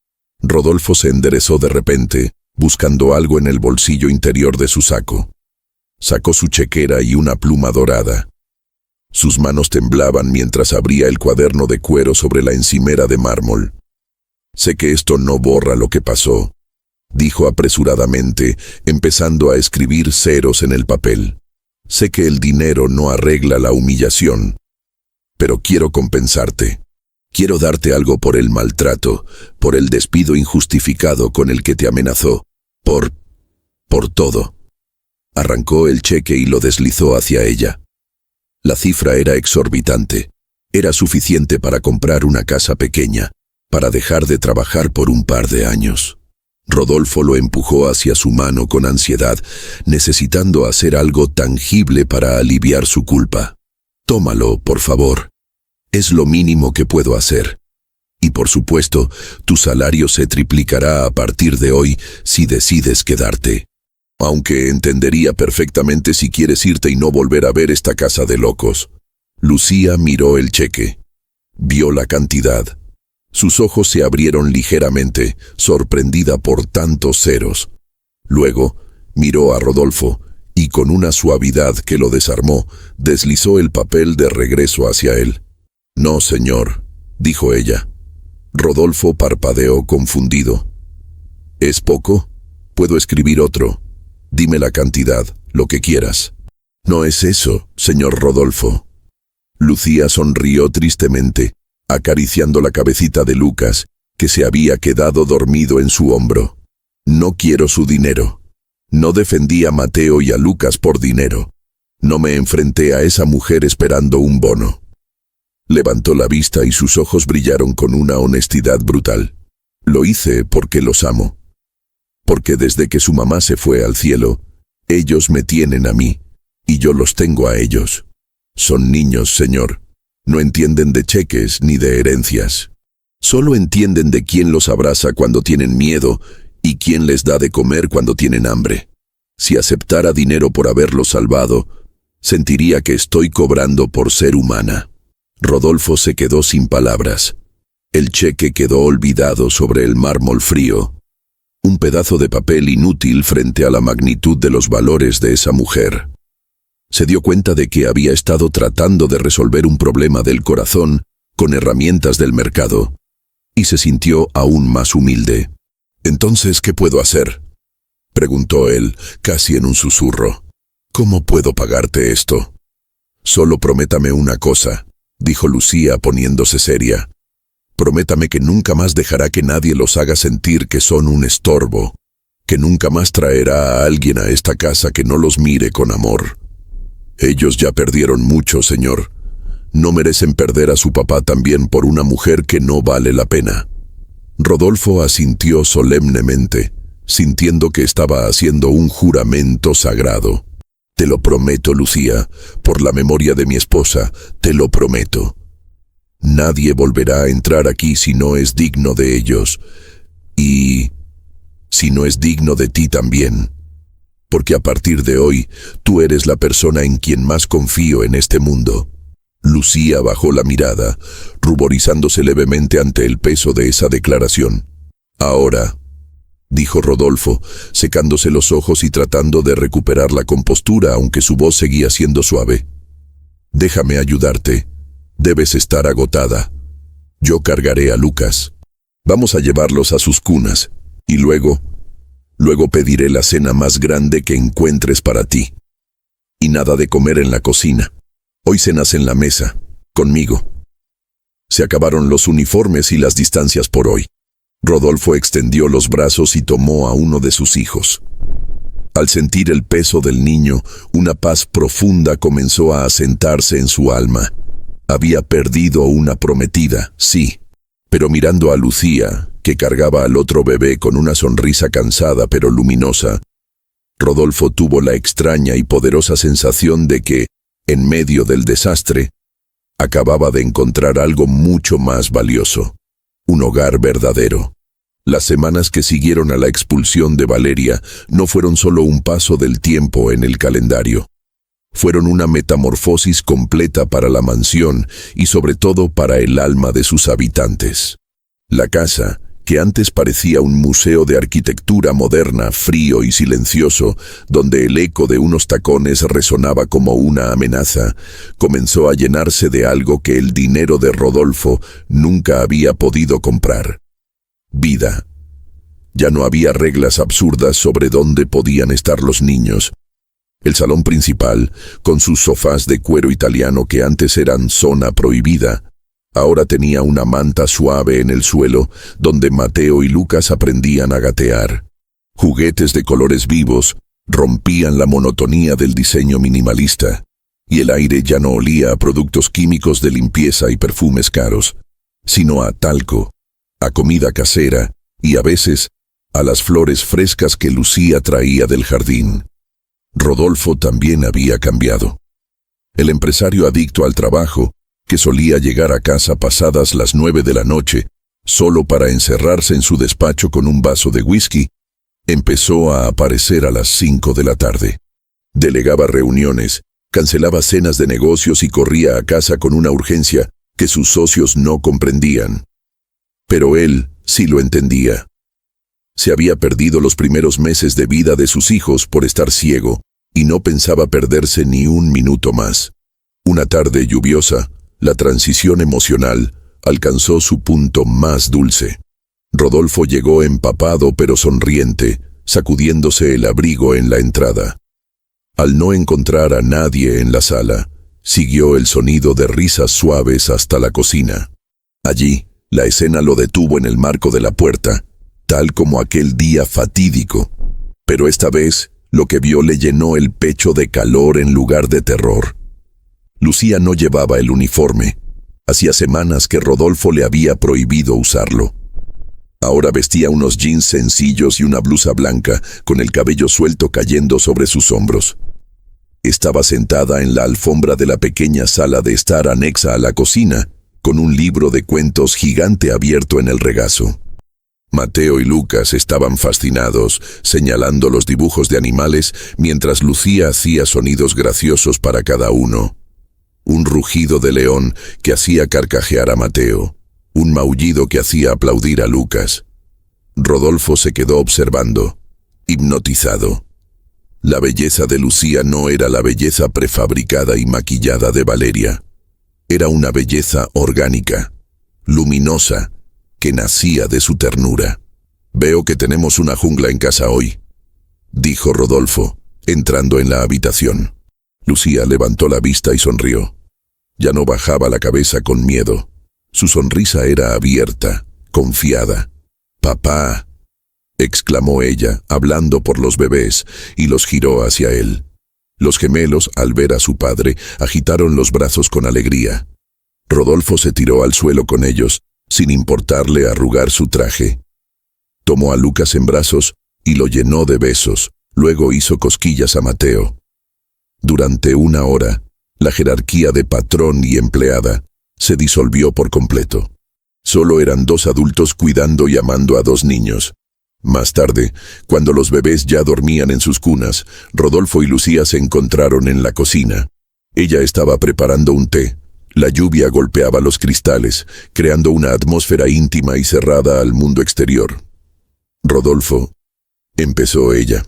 Rodolfo se enderezó de repente, buscando algo en el bolsillo interior de su saco. Sacó su chequera y una pluma dorada. Sus manos temblaban mientras abría el cuaderno de cuero sobre la encimera de mármol. Sé que esto no borra lo que pasó, dijo apresuradamente, empezando a escribir ceros en el papel. Sé que el dinero no arregla la humillación, pero quiero compensarte. Quiero darte algo por el maltrato, por el despido injustificado con el que te amenazó, por todo. Arrancó el cheque y lo deslizó hacia ella. La cifra era exorbitante. Era suficiente para comprar una casa pequeña, para dejar de trabajar por un par de años. Rodolfo lo empujó hacia su mano con ansiedad, necesitando hacer algo tangible para aliviar su culpa. Tómalo, por favor. Es lo mínimo que puedo hacer. Y por supuesto, tu salario se triplicará a partir de hoy si decides quedarte. Aunque entendería perfectamente si quieres irte y no volver a ver esta casa de locos. Lucía miró el cheque. Vio la cantidad. Sus ojos se abrieron ligeramente, sorprendida por tantos ceros. Luego, miró a Rodolfo, y con una suavidad que lo desarmó, deslizó el papel de regreso hacia él. No, señor, dijo ella. Rodolfo parpadeó confundido. ¿Es poco? Puedo escribir otro. Dime la cantidad, lo que quieras. No es eso, señor Rodolfo. Lucía sonrió tristemente, acariciando la cabecita de Lucas, que se había quedado dormido en su hombro. No quiero su dinero. No defendí a Mateo y a Lucas por dinero. No me enfrenté a esa mujer esperando un bono. Levantó la vista y sus ojos brillaron con una honestidad brutal. Lo hice porque los amo. Porque desde que su mamá se fue al cielo, ellos me tienen a mí, y yo los tengo a ellos. Son niños, señor. No entienden de cheques ni de herencias. Solo entienden de quién los abraza cuando tienen miedo y quién les da de comer cuando tienen hambre. Si aceptara dinero por haberlos salvado, sentiría que estoy cobrando por ser humana. Rodolfo se quedó sin palabras. El cheque quedó olvidado sobre el mármol frío. Un pedazo de papel inútil frente a la magnitud de los valores de esa mujer. Se dio cuenta de que había estado tratando de resolver un problema del corazón con herramientas del mercado, y se sintió aún más humilde. «Entonces, ¿qué puedo hacer?», preguntó él, casi en un susurro. «¿Cómo puedo pagarte esto?». «Solo prométame una cosa», dijo Lucía poniéndose seria. «Prométame que nunca más dejará que nadie los haga sentir que son un estorbo, que nunca más traerá a alguien a esta casa que no los mire con amor. Ellos ya perdieron mucho, señor. No merecen perder a su papá también por una mujer que no vale la pena». Rodolfo asintió solemnemente, sintiendo que estaba haciendo un juramento sagrado. «Te lo prometo, Lucía, por la memoria de mi esposa, te lo prometo. Nadie volverá a entrar aquí si no es digno de ellos, y si no es digno de ti también. Porque a partir de hoy, tú eres la persona en quien más confío en este mundo». Lucía bajó la mirada, ruborizándose levemente ante el peso de esa declaración. «Ahora», dijo Rodolfo, secándose los ojos y tratando de recuperar la compostura, aunque su voz seguía siendo suave. «Déjame ayudarte. Debes estar agotada. Yo cargaré a Lucas. Vamos a llevarlos a sus cunas, y luego pediré la cena más grande que encuentres para ti. Y nada de comer en la cocina. Hoy cenas en la mesa, conmigo». Se acabaron los uniformes y las distancias por hoy. Rodolfo extendió los brazos y tomó a uno de sus hijos. Al sentir el peso del niño, una paz profunda comenzó a asentarse en su alma. Había perdido una prometida, sí, pero mirando a Lucía, que cargaba al otro bebé con una sonrisa cansada pero luminosa, Rodolfo tuvo la extraña y poderosa sensación de que, en medio del desastre, acababa de encontrar algo mucho más valioso, un hogar verdadero. Las semanas que siguieron a la expulsión de Valeria no fueron solo un paso del tiempo en el calendario. Fueron una metamorfosis completa para la mansión y sobre todo para el alma de sus habitantes. La casa, que antes parecía un museo de arquitectura moderna, frío y silencioso, donde el eco de unos tacones resonaba como una amenaza, comenzó a llenarse de algo que el dinero de Rodolfo nunca había podido comprar: vida. Ya no había reglas absurdas sobre dónde podían estar los niños. El salón principal, con sus sofás de cuero italiano que antes eran zona prohibida, ahora tenía una manta suave en el suelo donde Mateo y Lucas aprendían a gatear. Juguetes de colores vivos rompían la monotonía del diseño minimalista, y el aire ya no olía a productos químicos de limpieza y perfumes caros, sino a talco, a comida casera y a veces a las flores frescas que Lucía traía del jardín. Rodolfo también había cambiado. El empresario adicto al trabajo, que solía llegar a casa pasadas las 9 de la noche, solo para encerrarse en su despacho con un vaso de whisky, empezó a aparecer a las 5 de la tarde. Delegaba reuniones, cancelaba cenas de negocios y corría a casa con una urgencia que sus socios no comprendían. Pero él sí lo entendía. Se había perdido los primeros meses de vida de sus hijos por estar ciego, y no pensaba perderse ni un minuto más. Una tarde lluviosa, la transición emocional alcanzó su punto más dulce. Rodolfo llegó empapado pero sonriente, sacudiéndose el abrigo en la entrada. Al no encontrar a nadie en la sala, siguió el sonido de risas suaves hasta la cocina. Allí, La escena lo detuvo en el marco de la puerta, tal como aquel día fatídico. Pero esta vez, lo que vio le llenó el pecho de calor en lugar de terror. Lucía no llevaba el uniforme. Hacía semanas que Rodolfo le había prohibido usarlo. Ahora vestía unos jeans sencillos y una blusa blanca, con el cabello suelto cayendo sobre sus hombros. Estaba sentada en la alfombra de la pequeña sala de estar anexa a la cocina, con un libro de cuentos gigante abierto en el regazo. Mateo y Lucas estaban fascinados, señalando los dibujos de animales, mientras Lucía hacía sonidos graciosos para cada uno. Un rugido de león que hacía carcajear a Mateo, un maullido que hacía aplaudir a Lucas. Rodolfo se quedó observando, hipnotizado. La belleza de Lucía no era la belleza prefabricada y maquillada de Valeria. Era una belleza orgánica, luminosa, que nacía de su ternura. «Veo que tenemos una jungla en casa hoy», dijo Rodolfo, entrando en la habitación. Lucía levantó la vista y sonrió. Ya no bajaba la cabeza con miedo. Su sonrisa era abierta, confiada. «Papá», exclamó ella, hablando por los bebés, y los giró hacia él. Los gemelos, al ver a su padre, agitaron los brazos con alegría. Rodolfo se tiró al suelo con ellos, sin importarle arrugar su traje. Tomó a Lucas en brazos y lo llenó de besos, luego hizo cosquillas a Mateo. Durante una hora, la jerarquía de patrón y empleada se disolvió por completo. Solo eran dos adultos cuidando y amando a dos niños. Más tarde, cuando los bebés ya dormían en sus cunas, Rodolfo y Lucía se encontraron en la cocina. Ella estaba preparando un té. La lluvia golpeaba los cristales, creando una atmósfera íntima y cerrada al mundo exterior. «Rodolfo», empezó ella.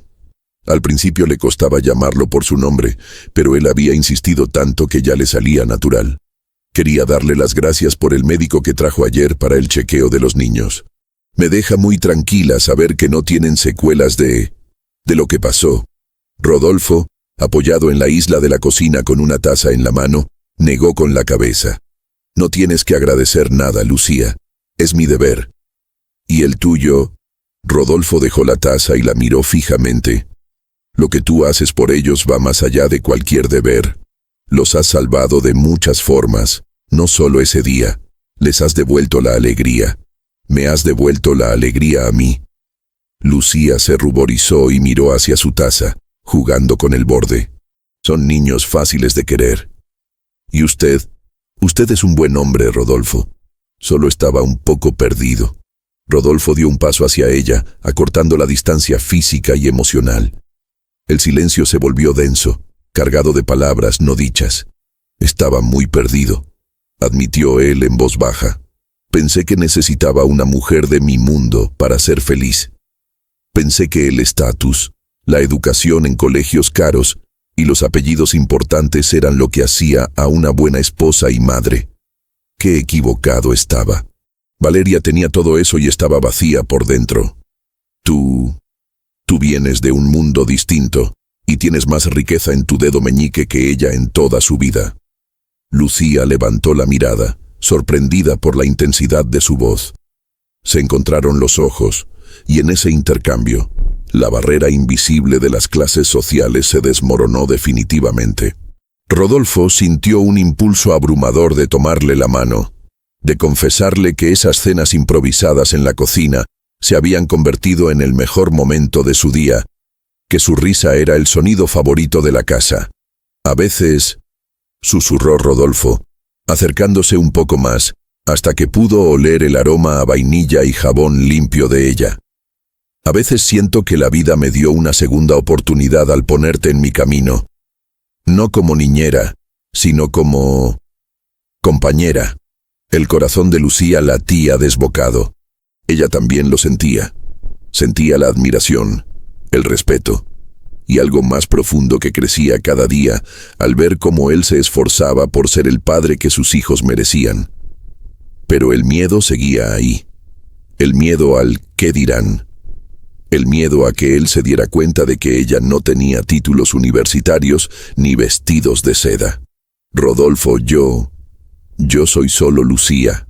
Al principio le costaba llamarlo por su nombre, pero él había insistido tanto que ya le salía natural. Quería darle las gracias por el médico que trajo ayer para el chequeo de los niños. «Me deja muy tranquila saber que no tienen secuelas de lo que pasó». Rodolfo, apoyado en la isla de la cocina con una taza en la mano, negó con la cabeza. «No tienes que agradecer nada, Lucía. Es mi deber». «¿Y el tuyo?» Rodolfo dejó la taza y la miró fijamente. «Lo que tú haces por ellos va más allá de cualquier deber. Los has salvado de muchas formas, no solo ese día. Les has devuelto la alegría. Me has devuelto la alegría a mí». Lucía se ruborizó y miró hacia su taza, jugando con el borde. «Son niños fáciles de querer». «¿Y usted? Usted es un buen hombre, Rodolfo». Solo estaba un poco perdido. Rodolfo dio un paso hacia ella, acortando la distancia física y emocional. El silencio se volvió denso, cargado de palabras no dichas. «Estaba muy perdido», admitió él en voz baja. «Pensé que necesitaba una mujer de mi mundo para ser feliz. Pensé que el estatus, la educación en colegios caros y los apellidos importantes eran lo que hacía a una buena esposa y madre. Qué equivocado estaba. Valeria tenía todo eso y estaba vacía por dentro. Tú vienes de un mundo distinto y tienes más riqueza en tu dedo meñique que ella en toda su vida». Lucía levantó la mirada, sorprendida por la intensidad de su voz. Se encontraron los ojos, y en ese intercambio, la barrera invisible de las clases sociales se desmoronó definitivamente. Rodolfo sintió un impulso abrumador de tomarle la mano, de confesarle que esas cenas improvisadas en la cocina se habían convertido en el mejor momento de su día, que su risa era el sonido favorito de la casa. «A veces», susurró Rodolfo, acercándose un poco más, hasta que pudo oler el aroma a vainilla y jabón limpio de ella. «A veces siento que la vida me dio una segunda oportunidad al ponerte en mi camino. No como niñera, sino como compañera». El corazón de Lucía latía desbocado. Ella también lo sentía. Sentía la admiración, el respeto, y algo más profundo que crecía cada día al ver cómo él se esforzaba por ser el padre que sus hijos merecían. Pero el miedo seguía ahí. El miedo al «¿qué dirán?». El miedo a que él se diera cuenta de que ella no tenía títulos universitarios ni vestidos de seda. «Rodolfo, yo soy solo Lucía».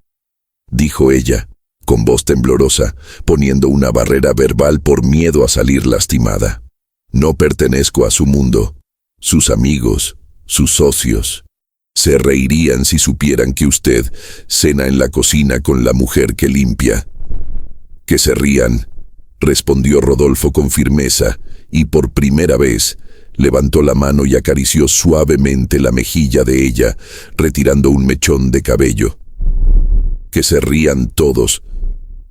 dijo ella, con voz temblorosa, poniendo una barrera verbal por miedo a salir lastimada. No pertenezco a su mundo. Sus amigos, sus socios, se reirían si supieran que usted cena en la cocina con la mujer que limpia. Que se rían, respondió Rodolfo con firmeza, y por primera vez levantó la mano y acarició suavemente la mejilla de ella, retirando un mechón de cabello. Que se rían todos.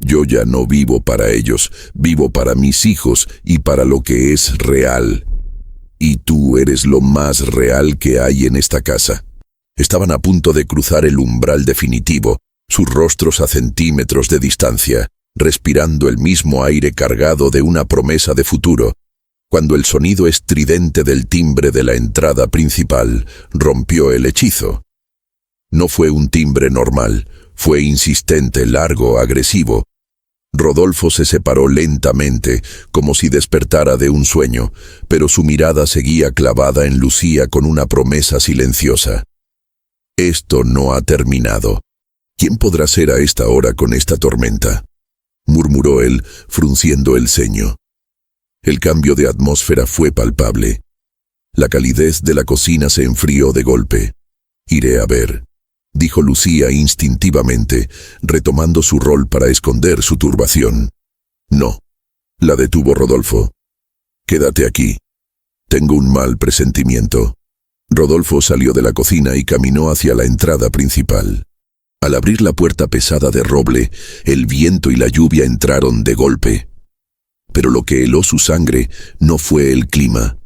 Yo ya no vivo para ellos, vivo para mis hijos y para lo que es real. Y tú eres lo más real que hay en esta casa. Estaban a punto de cruzar el umbral definitivo, sus rostros a centímetros de distancia, respirando el mismo aire cargado de una promesa de futuro, cuando el sonido estridente del timbre de la entrada principal rompió el hechizo. No fue un timbre normal, fue insistente, largo, agresivo. Rodolfo se separó lentamente, como si despertara de un sueño, pero su mirada seguía clavada en Lucía con una promesa silenciosa. Esto no ha terminado. ¿Quién podrá ser a esta hora con esta tormenta?, murmuró él, frunciendo el ceño. El cambio de atmósfera fue palpable. La calidez de la cocina se enfrió de golpe. Iré a ver, dijo Lucía instintivamente, retomando su rol para esconder su turbación. No, la detuvo Rodolfo. Quédate aquí. Tengo un mal presentimiento. Rodolfo salió de la cocina y caminó hacia la entrada principal. Al abrir la puerta pesada de roble, el viento y la lluvia entraron de golpe. Pero lo que heló su sangre no fue el clima.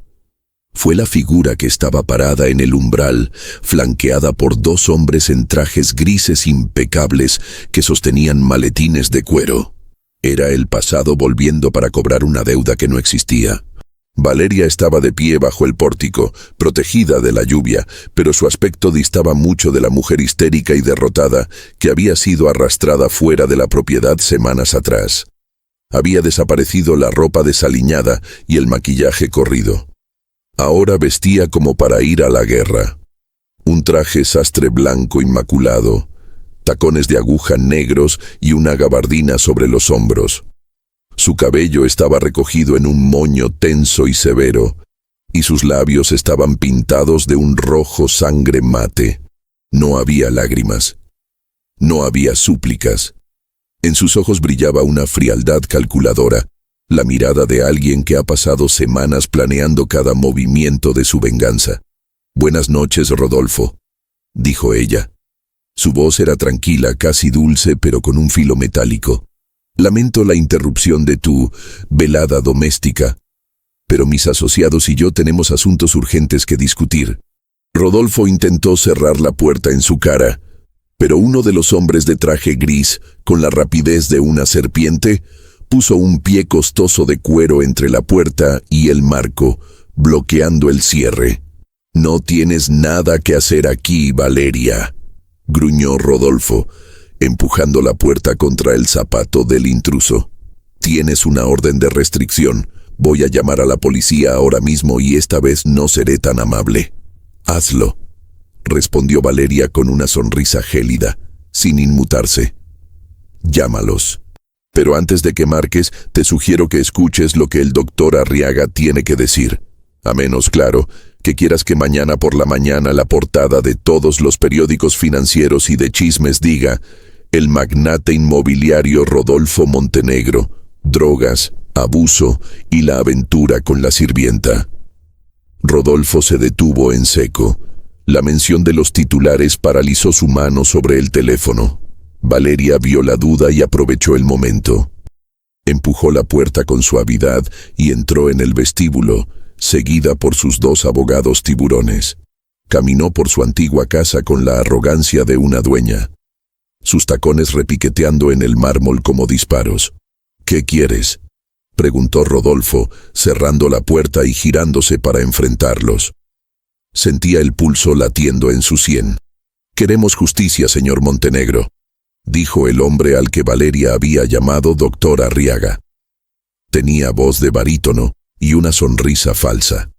Fue la figura que estaba parada en el umbral, flanqueada por dos hombres en trajes grises impecables que sostenían maletines de cuero. Era el pasado volviendo para cobrar una deuda que no existía. Valeria estaba de pie bajo el pórtico, protegida de la lluvia, pero su aspecto distaba mucho de la mujer histérica y derrotada que había sido arrastrada fuera de la propiedad semanas atrás. Había desaparecido la ropa desaliñada y el maquillaje corrido. Ahora vestía como para ir a la guerra. Un traje sastre blanco inmaculado, tacones de aguja negros y una gabardina sobre los hombros. Su cabello estaba recogido en un moño tenso y severo, y sus labios estaban pintados de un rojo sangre mate. No había lágrimas. No había súplicas. En sus ojos brillaba una frialdad calculadora, la mirada de alguien que ha pasado semanas planeando cada movimiento de su venganza. «Buenas noches, Rodolfo», dijo ella. Su voz era tranquila, casi dulce, pero con un filo metálico. «Lamento la interrupción de tu velada doméstica, pero mis asociados y yo tenemos asuntos urgentes que discutir». Rodolfo intentó cerrar la puerta en su cara, pero uno de los hombres de traje gris, con la rapidez de una serpiente, puso un pie costoso de cuero entre la puerta y el marco, bloqueando el cierre. «No tienes nada que hacer aquí, Valeria», gruñó Rodolfo, empujando la puerta contra el zapato del intruso. «Tienes una orden de restricción. Voy a llamar a la policía ahora mismo y esta vez no seré tan amable». «Hazlo», respondió Valeria con una sonrisa gélida, sin inmutarse. «Llámalos. Pero antes de que marques, te sugiero que escuches lo que el doctor Arriaga tiene que decir. A menos, claro, que quieras que mañana por la mañana la portada de todos los periódicos financieros y de chismes diga: el magnate inmobiliario Rodolfo Montenegro, drogas, abuso y la aventura con la sirvienta». Rodolfo se detuvo en seco. La mención de los titulares paralizó su mano sobre el teléfono. Valeria vio la duda y aprovechó el momento. Empujó la puerta con suavidad y entró en el vestíbulo, seguida por sus dos abogados tiburones. Caminó por su antigua casa con la arrogancia de una dueña, sus tacones repiqueteando en el mármol como disparos. «¿Qué quieres?», preguntó Rodolfo, cerrando la puerta y girándose para enfrentarlos. Sentía el pulso latiendo en su sien. «Queremos justicia, señor Montenegro», dijo el hombre al que Valeria había llamado doctor Arriaga. Tenía voz de barítono y una sonrisa falsa.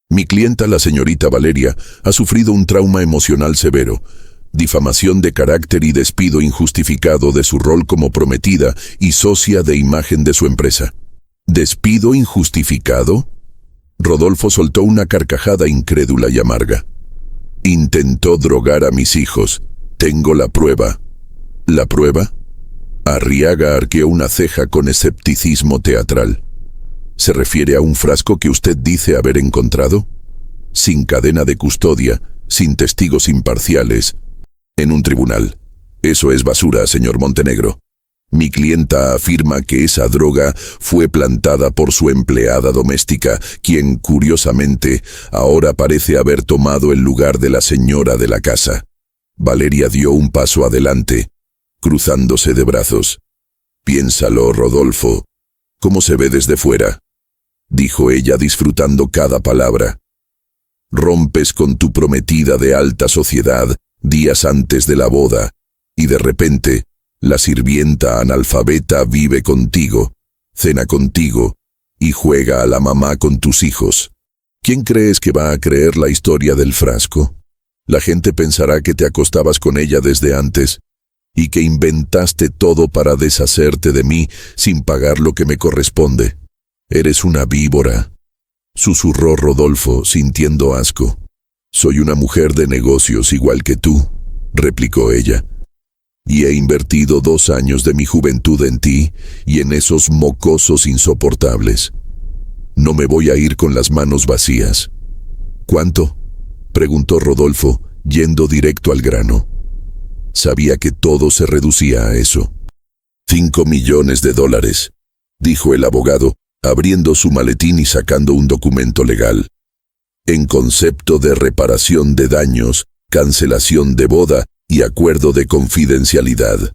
«Mi clienta, la señorita Valeria, ha sufrido un trauma emocional severo. difamación de carácter y despido injustificado de su rol como prometida y socia de imagen de su empresa. ¿Despido injustificado? Rodolfo soltó una carcajada incrédula y amarga. Intentó drogar a mis hijos. Tengo la prueba. ¿La prueba? Arriaga arqueó una ceja con escepticismo teatral. ¿Se refiere a un frasco que usted dice haber encontrado? Sin cadena de custodia, sin testigos imparciales, en un tribunal. Eso es basura, señor Montenegro. Mi clienta afirma que esa droga fue plantada por su empleada doméstica, quien, curiosamente, ahora parece haber tomado el lugar de la señora de la casa. Valeria dio un paso adelante, cruzándose de brazos. Piénsalo, Rodolfo. ¿Cómo se ve desde fuera?, dijo ella disfrutando cada palabra. Rompes con tu prometida de alta sociedad días antes de la boda, y de repente, la sirvienta analfabeta vive contigo, cena contigo, y juega a la mamá con tus hijos. ¿Quién crees que va a creer la historia del frasco? La gente pensará que te acostabas con ella desde antes, y que inventaste todo para deshacerte de mí sin pagar lo que me corresponde. Eres una víbora, susurró Rodolfo, sintiendo asco. Soy una mujer de negocios igual que tú, replicó ella, y he invertido 2 años de mi juventud en ti y en esos mocosos insoportables. No me voy a ir con las manos vacías. ¿Cuánto?, preguntó Rodolfo, yendo directo al grano. Sabía que todo se reducía a eso. $5 millones, dijo el abogado, abriendo su maletín y sacando un documento legal. En concepto de reparación de daños, cancelación de boda y acuerdo de confidencialidad.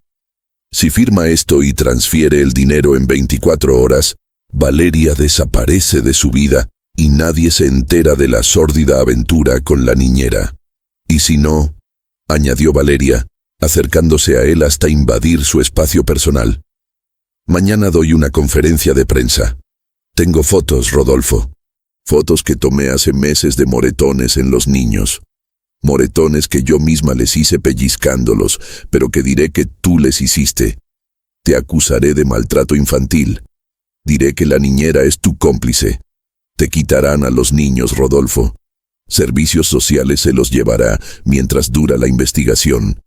Si firma esto y transfiere el dinero en 24 horas, Valeria desaparece de su vida y nadie se entera de la sórdida aventura con la niñera. Y si no, añadió Valeria, acercándose a él hasta invadir su espacio personal. Mañana doy una conferencia de prensa. Tengo fotos, Rodolfo. Fotos que tomé hace meses de moretones en los niños. Moretones que yo misma les hice pellizcándolos, pero que diré que tú les hiciste. Te acusaré de maltrato infantil. Diré que la niñera es tu cómplice. Te quitarán a los niños, Rodolfo. Servicios sociales se los llevará mientras dura la investigación,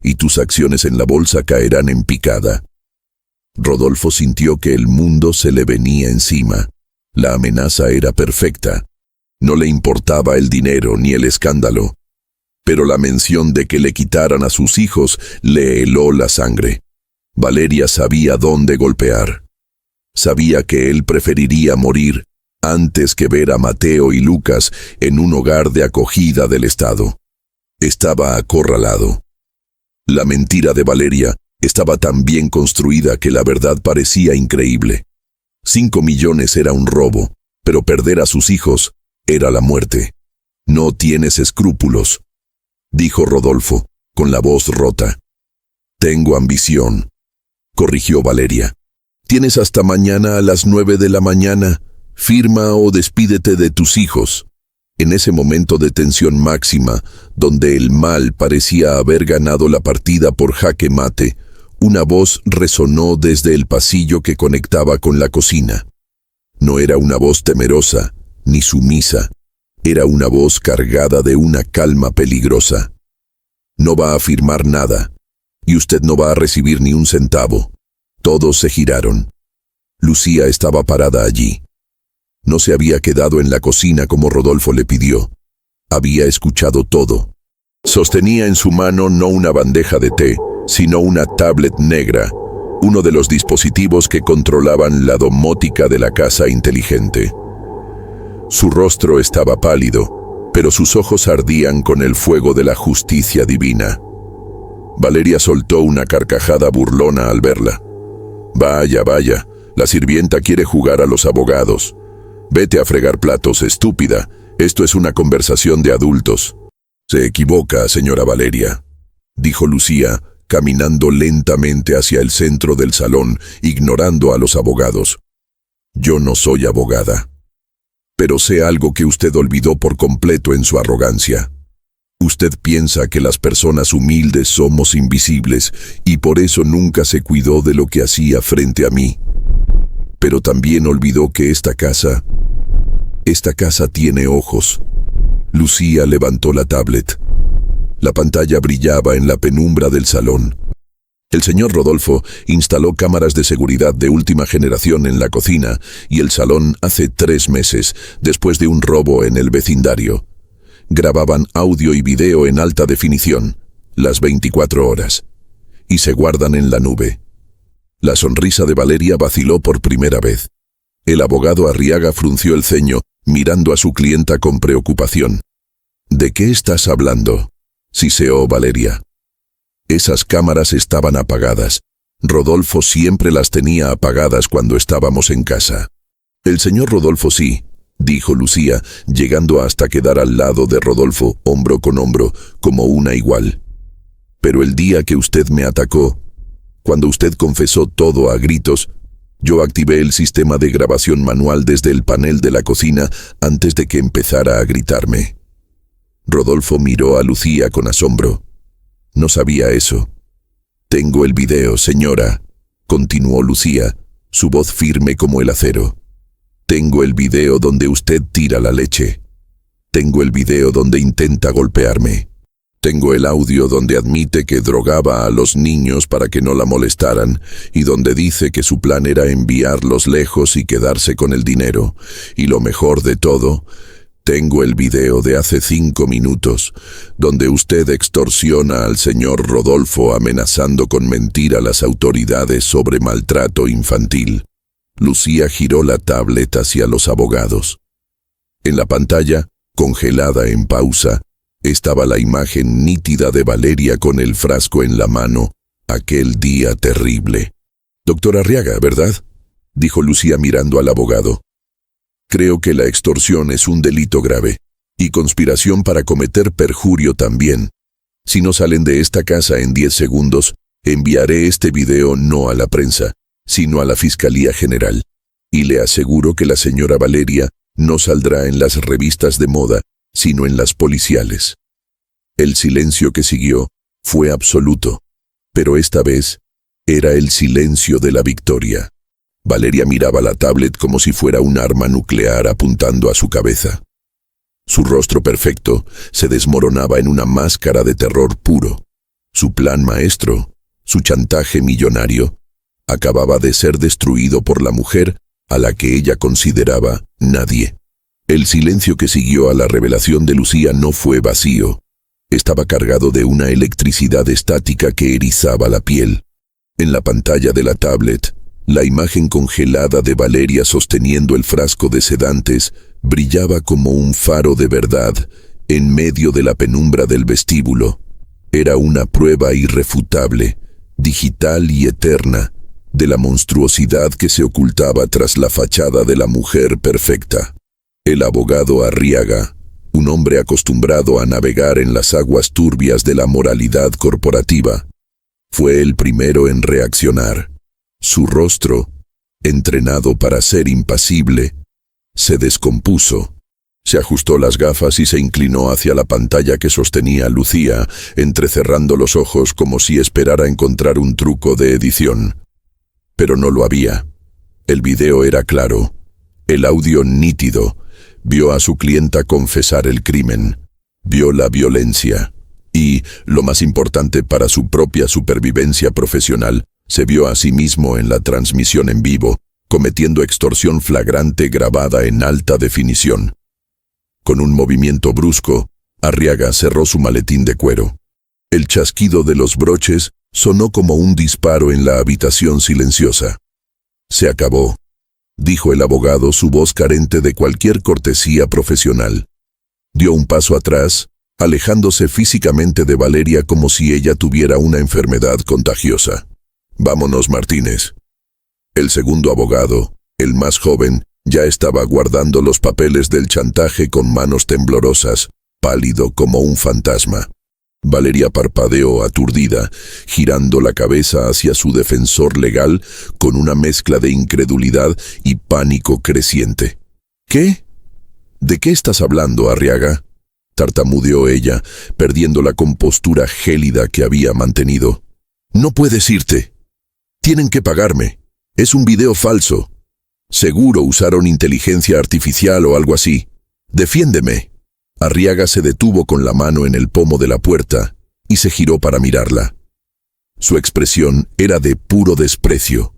y tus acciones en la bolsa caerán en picada. Rodolfo sintió que el mundo se le venía encima. La amenaza era perfecta. No le importaba el dinero ni el escándalo. Pero la mención de que le quitaran a sus hijos le heló la sangre. Valeria sabía dónde golpear. Sabía que él preferiría morir antes que ver a Mateo y Lucas en un hogar de acogida del Estado. Estaba acorralado. La mentira de Valeria estaba tan bien construida que la verdad parecía increíble. 5 millones era un robo, pero perder a sus hijos era la muerte. No tienes escrúpulos, dijo Rodolfo, con la voz rota. Tengo ambición, corrigió Valeria. Tienes hasta mañana a las 9 de la mañana. Firma o despídete de tus hijos. En ese momento de tensión máxima, donde el mal parecía haber ganado la partida por jaque mate, una voz resonó desde el pasillo que conectaba con la cocina. No era una voz temerosa, ni sumisa. Era una voz cargada de una calma peligrosa. No va a firmar nada, y usted no va a recibir ni un centavo. Todos se giraron. Lucía estaba parada allí. No se había quedado en la cocina como Rodolfo le pidió. Había escuchado todo. Sostenía en su mano no una bandeja de té, sino una tablet negra, uno de los dispositivos que controlaban la domótica de la casa inteligente. Su rostro estaba pálido, pero sus ojos ardían con el fuego de la justicia divina. Valeria soltó una carcajada burlona al verla. Vaya, vaya, la sirvienta quiere jugar a los abogados. Vete a fregar platos, estúpida. Esto es una conversación de adultos. Se equivoca, señora Valeria, dijo Lucía, caminando lentamente hacia el centro del salón, ignorando a los abogados. Yo no soy abogada. Pero sé algo que usted olvidó por completo en su arrogancia. Usted piensa que las personas humildes somos invisibles y por eso nunca se cuidó de lo que hacía frente a mí. Pero también olvidó que esta casa tiene ojos. Lucía levantó la tablet. La pantalla brillaba en la penumbra del salón. El señor Rodolfo instaló cámaras de seguridad de última generación en la cocina y el salón hace 3 meses, después de un robo en el vecindario. Grababan audio y video en alta definición, las 24 horas, y se guardan en la nube. La sonrisa de Valeria vaciló por primera vez. El abogado Arriaga frunció el ceño, mirando a su clienta con preocupación. ¿De qué estás hablando?, siseó Valeria. Esas cámaras estaban apagadas. Rodolfo siempre las tenía apagadas cuando estábamos en casa. El señor Rodolfo sí, dijo Lucía, llegando hasta quedar al lado de Rodolfo, hombro con hombro, como una igual. Pero el día que usted me atacó, cuando usted confesó todo a gritos, yo activé el sistema de grabación manual desde el panel de la cocina antes de que empezara a gritarme. Rodolfo miró a Lucía con asombro. No sabía eso. Tengo el video, señora, continuó Lucía, su voz firme como el acero. Tengo el video donde usted tira la leche. Tengo el video donde intenta golpearme. Tengo el audio donde admite que drogaba a los niños para que no la molestaran y donde dice que su plan era enviarlos lejos y quedarse con el dinero. Y lo mejor de todo, tengo el video de hace 5 minutos, donde usted extorsiona al señor Rodolfo amenazando con mentir a las autoridades sobre maltrato infantil. Lucía giró la tablet hacia los abogados. En la pantalla, congelada en pausa, estaba la imagen nítida de Valeria con el frasco en la mano, aquel día terrible. «Doctor Arriaga, ¿verdad?», dijo Lucía mirando al abogado. «Creo que la extorsión es un delito grave, y conspiración para cometer perjurio también. Si no salen de esta casa en 10 segundos, enviaré este video no a la prensa, sino a la Fiscalía General, y le aseguro que la señora Valeria no saldrá en las revistas de moda, sino en las policiales». El silencio que siguió fue absoluto, pero esta vez era el silencio de la victoria. Valeria miraba la tablet como si fuera un arma nuclear apuntando a su cabeza. Su rostro perfecto se desmoronaba en una máscara de terror puro. Su plan maestro, su chantaje millonario, acababa de ser destruido por la mujer a la que ella consideraba nadie. El silencio que siguió a la revelación de Lucía no fue vacío. Estaba cargado de una electricidad estática que erizaba la piel. En la pantalla de la tablet, la imagen congelada de Valeria sosteniendo el frasco de sedantes brillaba como un faro de verdad en medio de la penumbra del vestíbulo. Era una prueba irrefutable, digital y eterna, de la monstruosidad que se ocultaba tras la fachada de la mujer perfecta. El abogado Arriaga, un hombre acostumbrado a navegar en las aguas turbias de la moralidad corporativa, fue el primero en reaccionar. Su rostro, entrenado para ser impasible, se descompuso. Se ajustó las gafas y se inclinó hacia la pantalla que sostenía Lucía, entrecerrando los ojos como si esperara encontrar un truco de edición. Pero no lo había. El video era claro, el audio nítido. Vio a su clienta confesar el crimen, vio la violencia y, lo más importante para su propia supervivencia profesional, se vio a sí mismo en la transmisión en vivo, cometiendo extorsión flagrante grabada en alta definición. Con un movimiento brusco, Arriaga cerró su maletín de cuero. El chasquido de los broches sonó como un disparo en la habitación silenciosa. «Se acabó», dijo el abogado, su voz carente de cualquier cortesía profesional. Dio un paso atrás, alejándose físicamente de Valeria como si ella tuviera una enfermedad contagiosa. «Vámonos, Martínez». El segundo abogado, el más joven, ya estaba guardando los papeles del chantaje con manos temblorosas, pálido como un fantasma. Valeria parpadeó aturdida, girando la cabeza hacia su defensor legal con una mezcla de incredulidad y pánico creciente. «¿Qué? ¿De qué estás hablando, Arriaga?», tartamudeó ella, perdiendo la compostura gélida que había mantenido. No puedes irte. Tienen que pagarme. Es un video falso. Seguro usaron inteligencia artificial o algo así. Defiéndeme. Arriaga se detuvo con la mano en el pomo de la puerta y se giró para mirarla. Su expresión era de puro desprecio.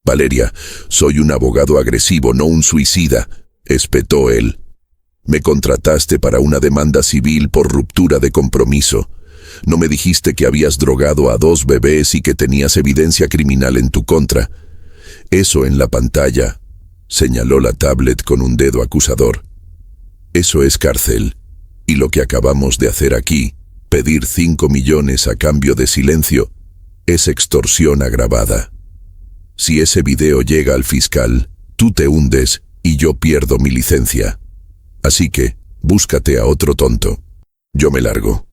Valeria, soy un abogado agresivo, no un suicida, espetó él. Me contrataste para una demanda civil por ruptura de compromiso. No me dijiste que habías drogado a 2 bebés y que tenías evidencia criminal en tu contra. Eso en la pantalla, señaló la tablet con un dedo acusador. Eso es cárcel. Y lo que acabamos de hacer aquí, pedir 5 millones a cambio de silencio, es extorsión agravada. Si ese video llega al fiscal, tú te hundes y yo pierdo mi licencia. Así que, búscate a otro tonto. Yo me largo.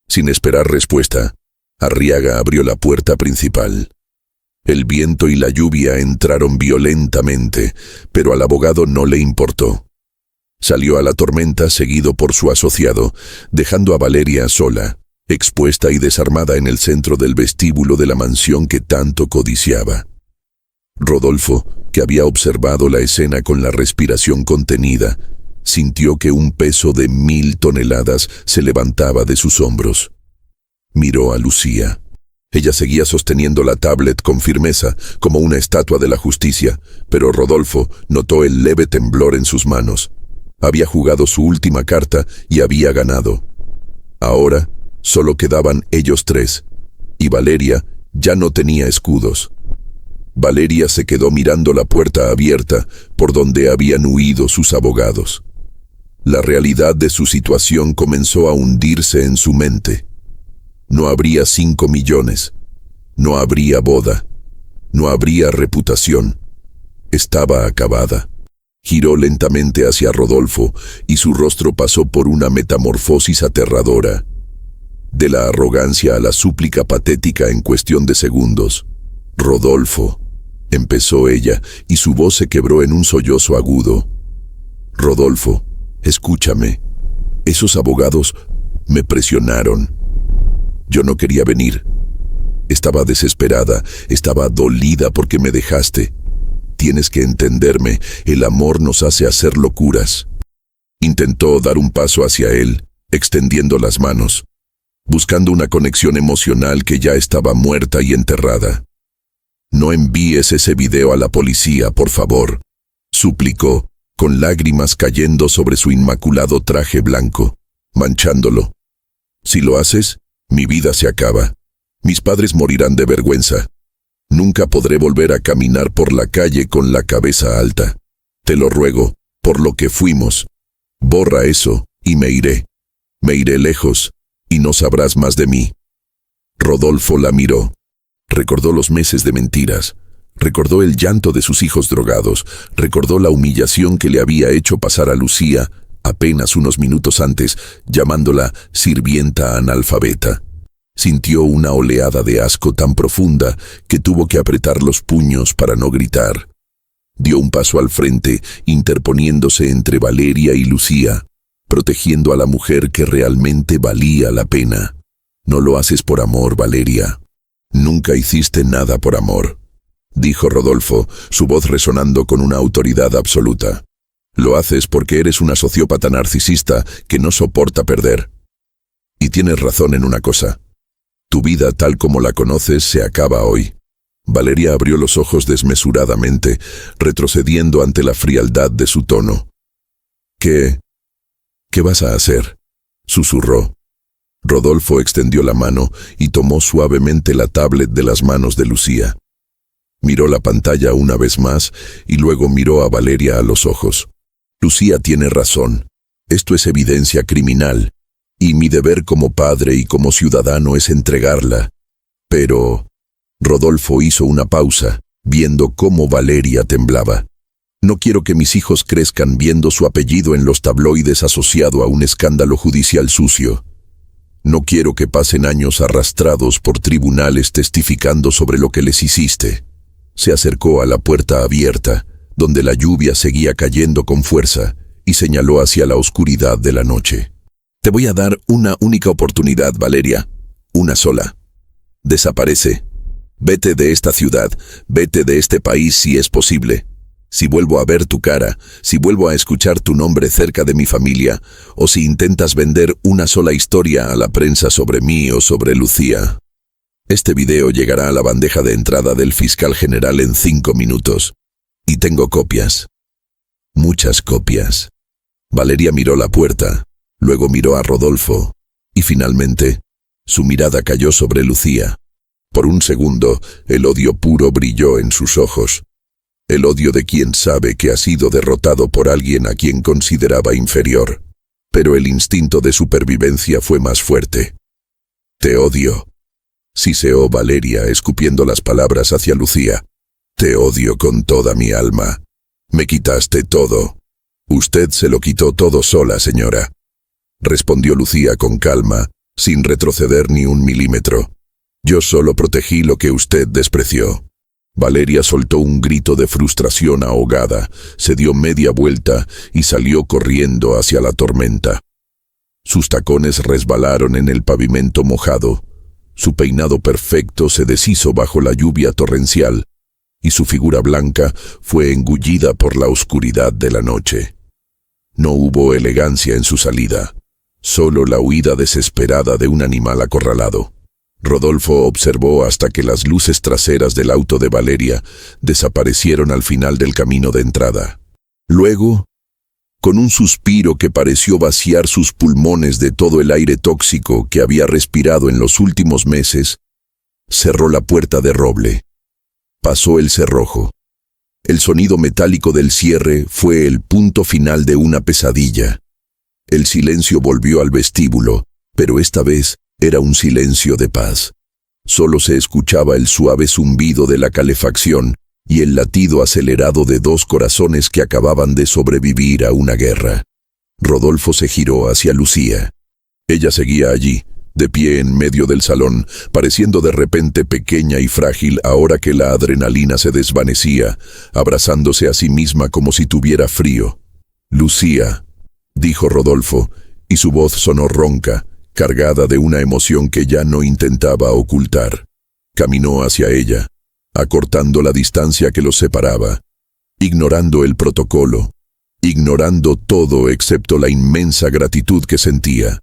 Sin esperar respuesta, Arriaga abrió la puerta principal. El viento y la lluvia entraron violentamente, pero al abogado no le importó. Salió a la tormenta seguido por su asociado, dejando a Valeria sola, expuesta y desarmada en el centro del vestíbulo de la mansión que tanto codiciaba. Rodolfo, que había observado la escena con la respiración contenida, sintió que un peso de 1000 toneladas se levantaba de sus hombros. Miró a Lucía. Ella seguía sosteniendo la tablet con firmeza, como una estatua de la justicia, pero Rodolfo notó el leve temblor en sus manos. Había jugado su última carta y había ganado. Ahora solo quedaban ellos 3, y Valeria ya no tenía escudos. Valeria se quedó mirando la puerta abierta por donde habían huido sus abogados. La realidad de su situación comenzó a hundirse en su mente. No habría 5 millones. No habría boda. No habría reputación. Estaba acabada. Giró lentamente hacia Rodolfo y su rostro pasó por una metamorfosis aterradora. De la arrogancia a la súplica patética en cuestión de segundos. Rodolfo, empezó ella, y su voz se quebró en un sollozo agudo. Rodolfo, escúchame. Esos abogados me presionaron. Yo no quería venir. Estaba desesperada, estaba dolida porque me dejaste. Tienes que entenderme, el amor nos hace hacer locuras. Intentó dar un paso hacia él, extendiendo las manos, buscando una conexión emocional que ya estaba muerta y enterrada. No envíes ese video a la policía, por favor, suplicó, con lágrimas cayendo sobre su inmaculado traje blanco, manchándolo. Si lo haces, mi vida se acaba. Mis padres morirán de vergüenza. Nunca podré volver a caminar por la calle con la cabeza alta. Te lo ruego, por lo que fuimos. Borra eso, y me iré. Me iré lejos, y no sabrás más de mí. Rodolfo la miró. Recordó los meses de mentiras. Recordó el llanto de sus hijos drogados. Recordó la humillación que le había hecho pasar a Lucía, apenas unos minutos antes, llamándola sirvienta analfabeta. Sintió una oleada de asco tan profunda que tuvo que apretar los puños para no gritar. Dio un paso al frente, interponiéndose entre Valeria y Lucía, protegiendo a la mujer que realmente valía la pena. No lo haces por amor, Valeria. Nunca hiciste nada por amor, dijo Rodolfo, su voz resonando con una autoridad absoluta. Lo haces porque eres una sociópata narcisista que no soporta perder. Y tienes razón en una cosa. Tu vida tal como la conoces se acaba hoy. Valeria abrió los ojos desmesuradamente, retrocediendo ante la frialdad de su tono. ¿Qué vas a hacer?, susurró. Rodolfo extendió la mano y tomó suavemente la tablet de las manos de Lucía. Miró la pantalla una vez más y luego miró a Valeria a los ojos. Lucía tiene razón. Esto es evidencia criminal. Y mi deber como padre y como ciudadano es entregarla. Pero Rodolfo hizo una pausa, viendo cómo Valeria temblaba. No quiero que mis hijos crezcan viendo su apellido en los tabloides asociado a un escándalo judicial sucio. No quiero que pasen años arrastrados por tribunales testificando sobre lo que les hiciste. Se acercó a la puerta abierta, donde la lluvia seguía cayendo con fuerza, y señaló hacia la oscuridad de la noche. Te voy a dar una única oportunidad, Valeria. Una sola. Desaparece. Vete de esta ciudad, vete de este país si es posible. Si vuelvo a ver tu cara, si vuelvo a escuchar tu nombre cerca de mi familia, o si intentas vender una sola historia a la prensa sobre mí o sobre Lucía. Este video llegará a la bandeja de entrada del fiscal general en 5 minutos. Y tengo copias. Muchas copias. Valeria miró la puerta, luego miró a Rodolfo, y finalmente, su mirada cayó sobre Lucía. Por un segundo, el odio puro brilló en sus ojos. El odio de quien sabe que ha sido derrotado por alguien a quien consideraba inferior. Pero el instinto de supervivencia fue más fuerte. Te odio. Siseó Valeria, escupiendo las palabras hacia Lucía. Te odio con toda mi alma. Me quitaste todo. Usted se lo quitó todo sola, señora. Respondió Lucía con calma, sin retroceder ni un milímetro. Yo solo protegí lo que usted despreció. Valeria soltó un grito de frustración ahogada, se dio media vuelta y salió corriendo hacia la tormenta. Sus tacones resbalaron en el pavimento mojado. Su peinado perfecto se deshizo bajo la lluvia torrencial, y su figura blanca fue engullida por la oscuridad de la noche. No hubo elegancia en su salida, solo la huida desesperada de un animal acorralado. Rodolfo observó hasta que las luces traseras del auto de Valeria desaparecieron al final del camino de entrada. Luego, con un suspiro que pareció vaciar sus pulmones de todo el aire tóxico que había respirado en los últimos meses, cerró la puerta de roble. Pasó el cerrojo. El sonido metálico del cierre fue el punto final de una pesadilla. El silencio volvió al vestíbulo, pero esta vez era un silencio de paz. Solo se escuchaba el suave zumbido de la calefacción y el latido acelerado de 2 corazones que acababan de sobrevivir a una guerra. Rodolfo se giró hacia Lucía. Ella seguía allí, de pie en medio del salón, pareciendo de repente pequeña y frágil ahora que la adrenalina se desvanecía, abrazándose a sí misma como si tuviera frío. «Lucía», dijo Rodolfo, y su voz sonó ronca, cargada de una emoción que ya no intentaba ocultar. Caminó hacia ella, acortando la distancia que los separaba, ignorando el protocolo, ignorando todo excepto la inmensa gratitud que sentía.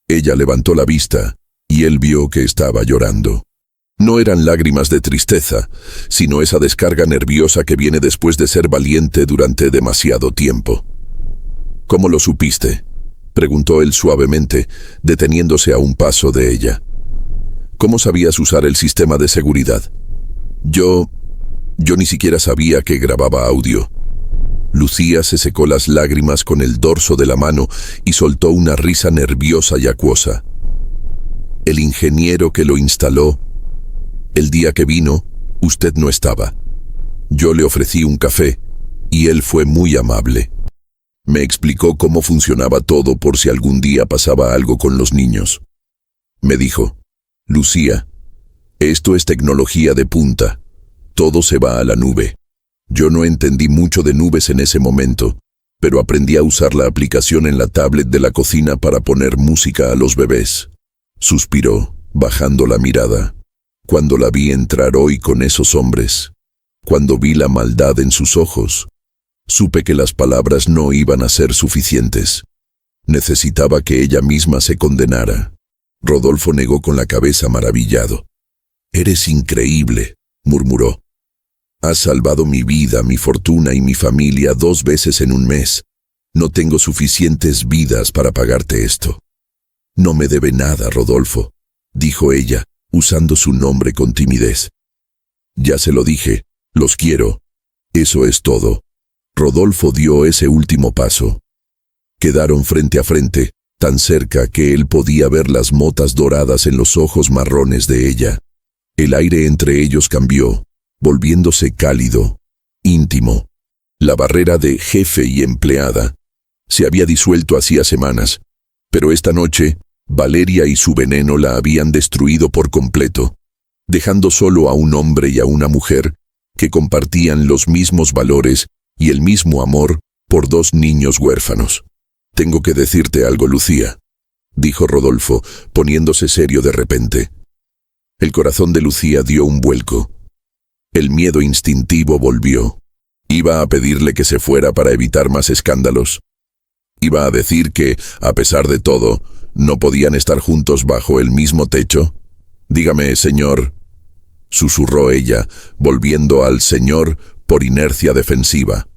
Ella levantó la vista, y él vio que estaba llorando. No eran lágrimas de tristeza, sino esa descarga nerviosa que viene después de ser valiente durante demasiado tiempo. «¿Cómo lo supiste?», preguntó él suavemente, deteniéndose a un paso de ella. «¿Cómo sabías usar el sistema de seguridad?». Yo ni siquiera sabía que grababa audio». Lucía se secó las lágrimas con el dorso de la mano y soltó una risa nerviosa y acuosa. «El ingeniero que lo instaló, el día que vino, usted no estaba. Yo le ofrecí un café y él fue muy amable. Me explicó cómo funcionaba todo por si algún día pasaba algo con los niños. Me dijo, Lucía, esto es tecnología de punta. Todo se va a la nube. Yo no entendí mucho de nubes en ese momento, pero aprendí a usar la aplicación en la tablet de la cocina para poner música a los bebés». Suspiró, bajando la mirada. «Cuando la vi entrar hoy con esos hombres, cuando vi la maldad en sus ojos, supe que las palabras no iban a ser suficientes. Necesitaba que ella misma se condenara». Rodolfo negó con la cabeza maravillado. «Eres increíble», murmuró. «Has salvado mi vida, mi fortuna y mi familia 2 veces en un mes. No tengo suficientes vidas para pagarte esto». «No me debe nada, Rodolfo», dijo ella, usando su nombre con timidez. «Ya se lo dije, los quiero. Eso es todo». Rodolfo dio ese último paso. Quedaron frente a frente, tan cerca que él podía ver las motas doradas en los ojos marrones de ella. El aire entre ellos cambió, volviéndose cálido, íntimo. La barrera de jefe y empleada se había disuelto hacía semanas, pero esta noche Valeria y su veneno la habían destruido por completo, dejando solo a un hombre y a una mujer que compartían los mismos valores y el mismo amor por 2 niños huérfanos. «Tengo que decirte algo, Lucía». dijo Rodolfo, poniéndose serio de repente. El corazón de Lucía dio un vuelco. El miedo instintivo volvió. Iba a pedirle que se fuera para evitar más escándalos. Iba a decir que, a pesar de todo, no podían estar juntos bajo el mismo techo. «Dígame, señor», susurró ella, volviendo al señor por inercia defensiva.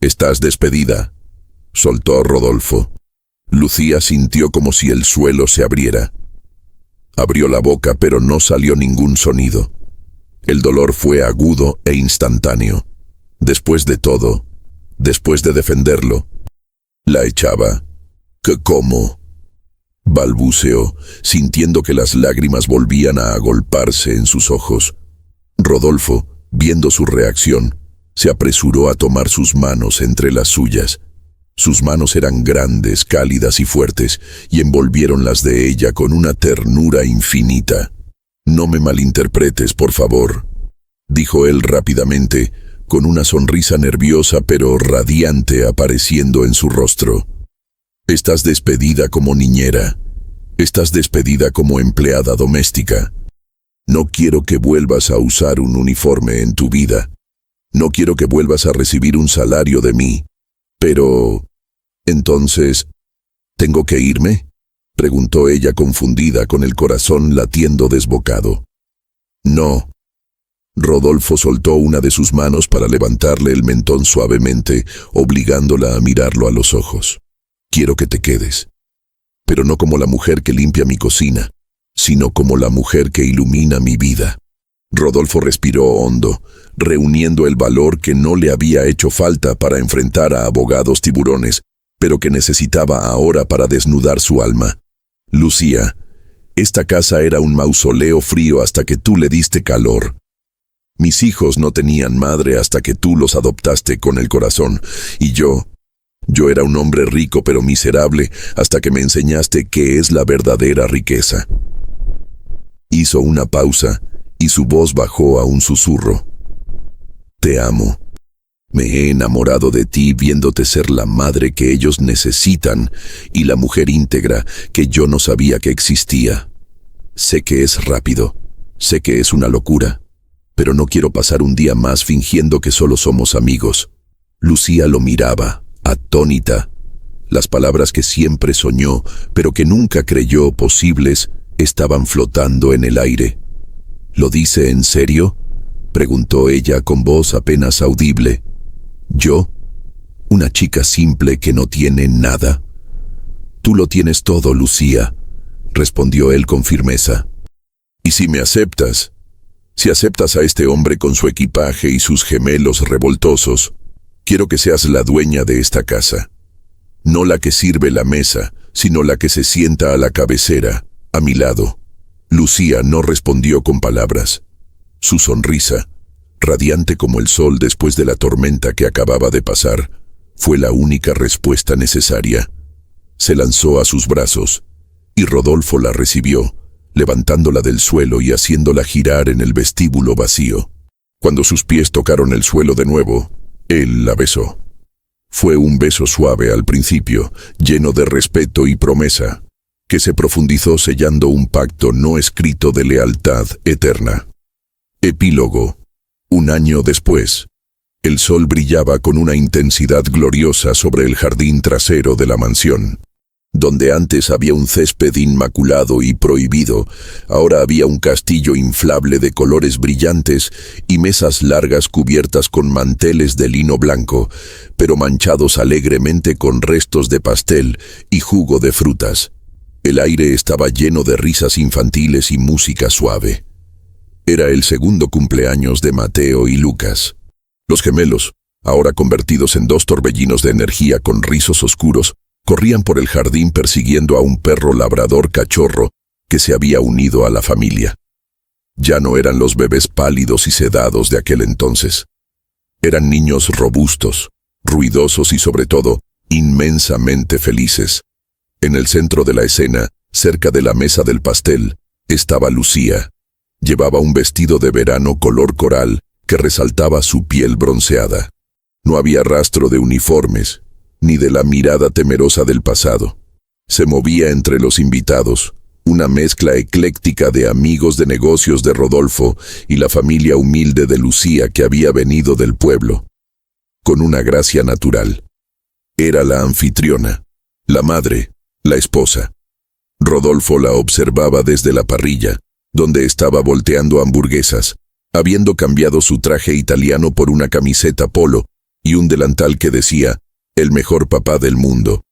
«Estás despedida», soltó Rodolfo. Lucía sintió como si el suelo se abriera. Abrió la boca, pero no salió ningún sonido. El dolor fue agudo e instantáneo. Después de todo, después de defenderlo, la echaba. «¿Cómo?», balbuceó, sintiendo que las lágrimas volvían a agolparse en sus ojos. Rodolfo, viendo su reacción, se apresuró a tomar sus manos entre las suyas. Sus manos eran grandes, cálidas y fuertes, y envolvieron las de ella con una ternura infinita. «No me malinterpretes, por favor», dijo él rápidamente, con una sonrisa nerviosa pero radiante apareciendo en su rostro. «Estás despedida como niñera. Estás despedida como empleada doméstica. No quiero que vuelvas a usar un uniforme en tu vida. No quiero que vuelvas a recibir un salario de mí. Pero... entonces, ¿tengo que irme?», preguntó ella confundida, con el corazón latiendo desbocado. «No». Rodolfo soltó una de sus manos para levantarle el mentón suavemente, obligándola a mirarlo a los ojos. «Quiero que te quedes, pero no como la mujer que limpia mi cocina, sino como la mujer que ilumina mi vida». Rodolfo respiró hondo, reuniendo el valor que no le había hecho falta para enfrentar a abogados tiburones, pero que necesitaba ahora para desnudar su alma. «Lucía, esta casa era un mausoleo frío hasta que tú le diste calor. Mis hijos no tenían madre hasta que tú los adoptaste con el corazón, y yo era un hombre rico pero miserable hasta que me enseñaste qué es la verdadera riqueza». Hizo una pausa y su voz bajó a un susurro. «Te amo. Me he enamorado de ti viéndote ser la madre que ellos necesitan y la mujer íntegra que yo no sabía que existía. Sé que es rápido, sé que es una locura, pero no quiero pasar un día más fingiendo que solo somos amigos». Lucía lo miraba, atónita. Las palabras que siempre soñó, pero que nunca creyó posibles, estaban flotando en el aire. «¿Lo dice en serio?», preguntó ella con voz apenas audible. «¿Yo? Una chica simple que no tiene nada?» «Tú lo tienes todo, Lucía», respondió él con firmeza. «¿Y si me aceptas? Si aceptas a este hombre con su equipaje y sus gemelos revoltosos, quiero que seas la dueña de esta casa. No la que sirve la mesa, sino la que se sienta a la cabecera, a mi lado». Lucía no respondió con palabras. Su sonrisa, radiante como el sol después de la tormenta que acababa de pasar, fue la única respuesta necesaria. Se lanzó a sus brazos, y Rodolfo la recibió, levantándola del suelo y haciéndola girar en el vestíbulo vacío. Cuando sus pies tocaron el suelo de nuevo, él la besó. Fue un beso suave al principio, lleno de respeto y promesa, que se profundizó sellando un pacto no escrito de lealtad eterna. Epílogo. 1 año después, el sol brillaba con una intensidad gloriosa sobre el jardín trasero de la mansión. Donde antes había un césped inmaculado y prohibido, ahora había un castillo inflable de colores brillantes y mesas largas cubiertas con manteles de lino blanco, pero manchados alegremente con restos de pastel y jugo de frutas. El aire estaba lleno de risas infantiles y música suave. Era el segundo cumpleaños de Mateo y Lucas. Los gemelos, ahora convertidos en 2 torbellinos de energía con rizos oscuros, corrían por el jardín persiguiendo a un perro labrador cachorro que se había unido a la familia. Ya no eran los bebés pálidos y sedados de aquel entonces. Eran niños robustos, ruidosos y sobre todo, inmensamente felices. En el centro de la escena, cerca de la mesa del pastel, estaba Lucía. Llevaba un vestido de verano color coral que resaltaba su piel bronceada. No había rastro de uniformes, ni de la mirada temerosa del pasado. Se movía entre los invitados, una mezcla ecléctica de amigos de negocios de Rodolfo y la familia humilde de Lucía que había venido del pueblo. Con una gracia natural. Era la anfitriona, la madre, la esposa. Rodolfo la observaba desde la parrilla, donde estaba volteando hamburguesas, habiendo cambiado su traje italiano por una camiseta polo y un delantal que decía, el mejor papá del mundo.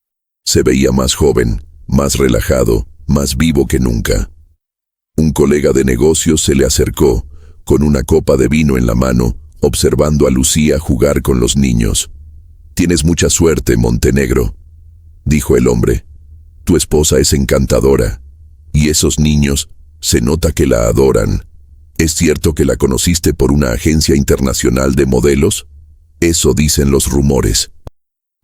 Se veía más joven, más relajado, más vivo que nunca. Un colega de negocios se le acercó, con una copa de vino en la mano, observando a Lucía jugar con los niños. «Tienes mucha suerte, Montenegro», dijo el hombre. «Tu esposa es encantadora. Y esos niños, se nota que la adoran. ¿Es cierto que la conociste por una agencia internacional de modelos? Eso dicen los rumores».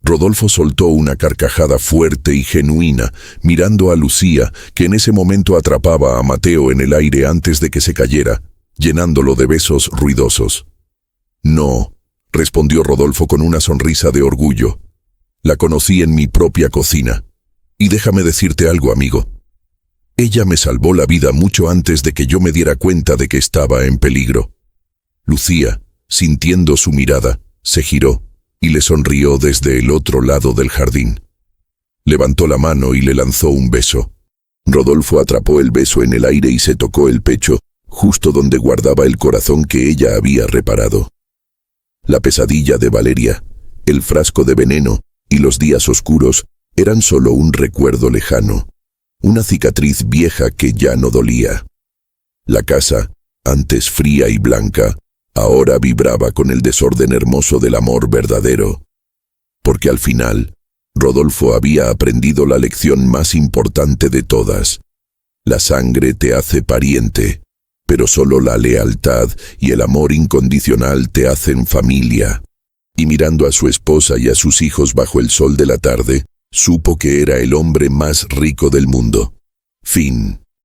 Rodolfo soltó una carcajada fuerte y genuina, mirando a Lucía, que en ese momento atrapaba a Mateo en el aire antes de que se cayera, llenándolo de besos ruidosos. «No», respondió Rodolfo con una sonrisa de orgullo. «La conocí en mi propia cocina. Y déjame decirte algo, amigo. Ella me salvó la vida mucho antes de que yo me diera cuenta de que estaba en peligro». Lucía, sintiendo su mirada, se giró y le sonrió desde el otro lado del jardín. Levantó la mano y le lanzó un beso. Rodolfo atrapó el beso en el aire y se tocó el pecho, justo donde guardaba el corazón que ella había reparado. La pesadilla de Valeria, el frasco de veneno y los días oscuros eran solo un recuerdo lejano, una cicatriz vieja que ya no dolía. La casa, antes fría y blanca, ahora vibraba con el desorden hermoso del amor verdadero. Porque al final, Rodolfo había aprendido la lección más importante de todas. La sangre te hace pariente, pero solo la lealtad y el amor incondicional te hacen familia. Y mirando a su esposa y a sus hijos bajo el sol de la tarde, supo que era el hombre más rico del mundo. Fin.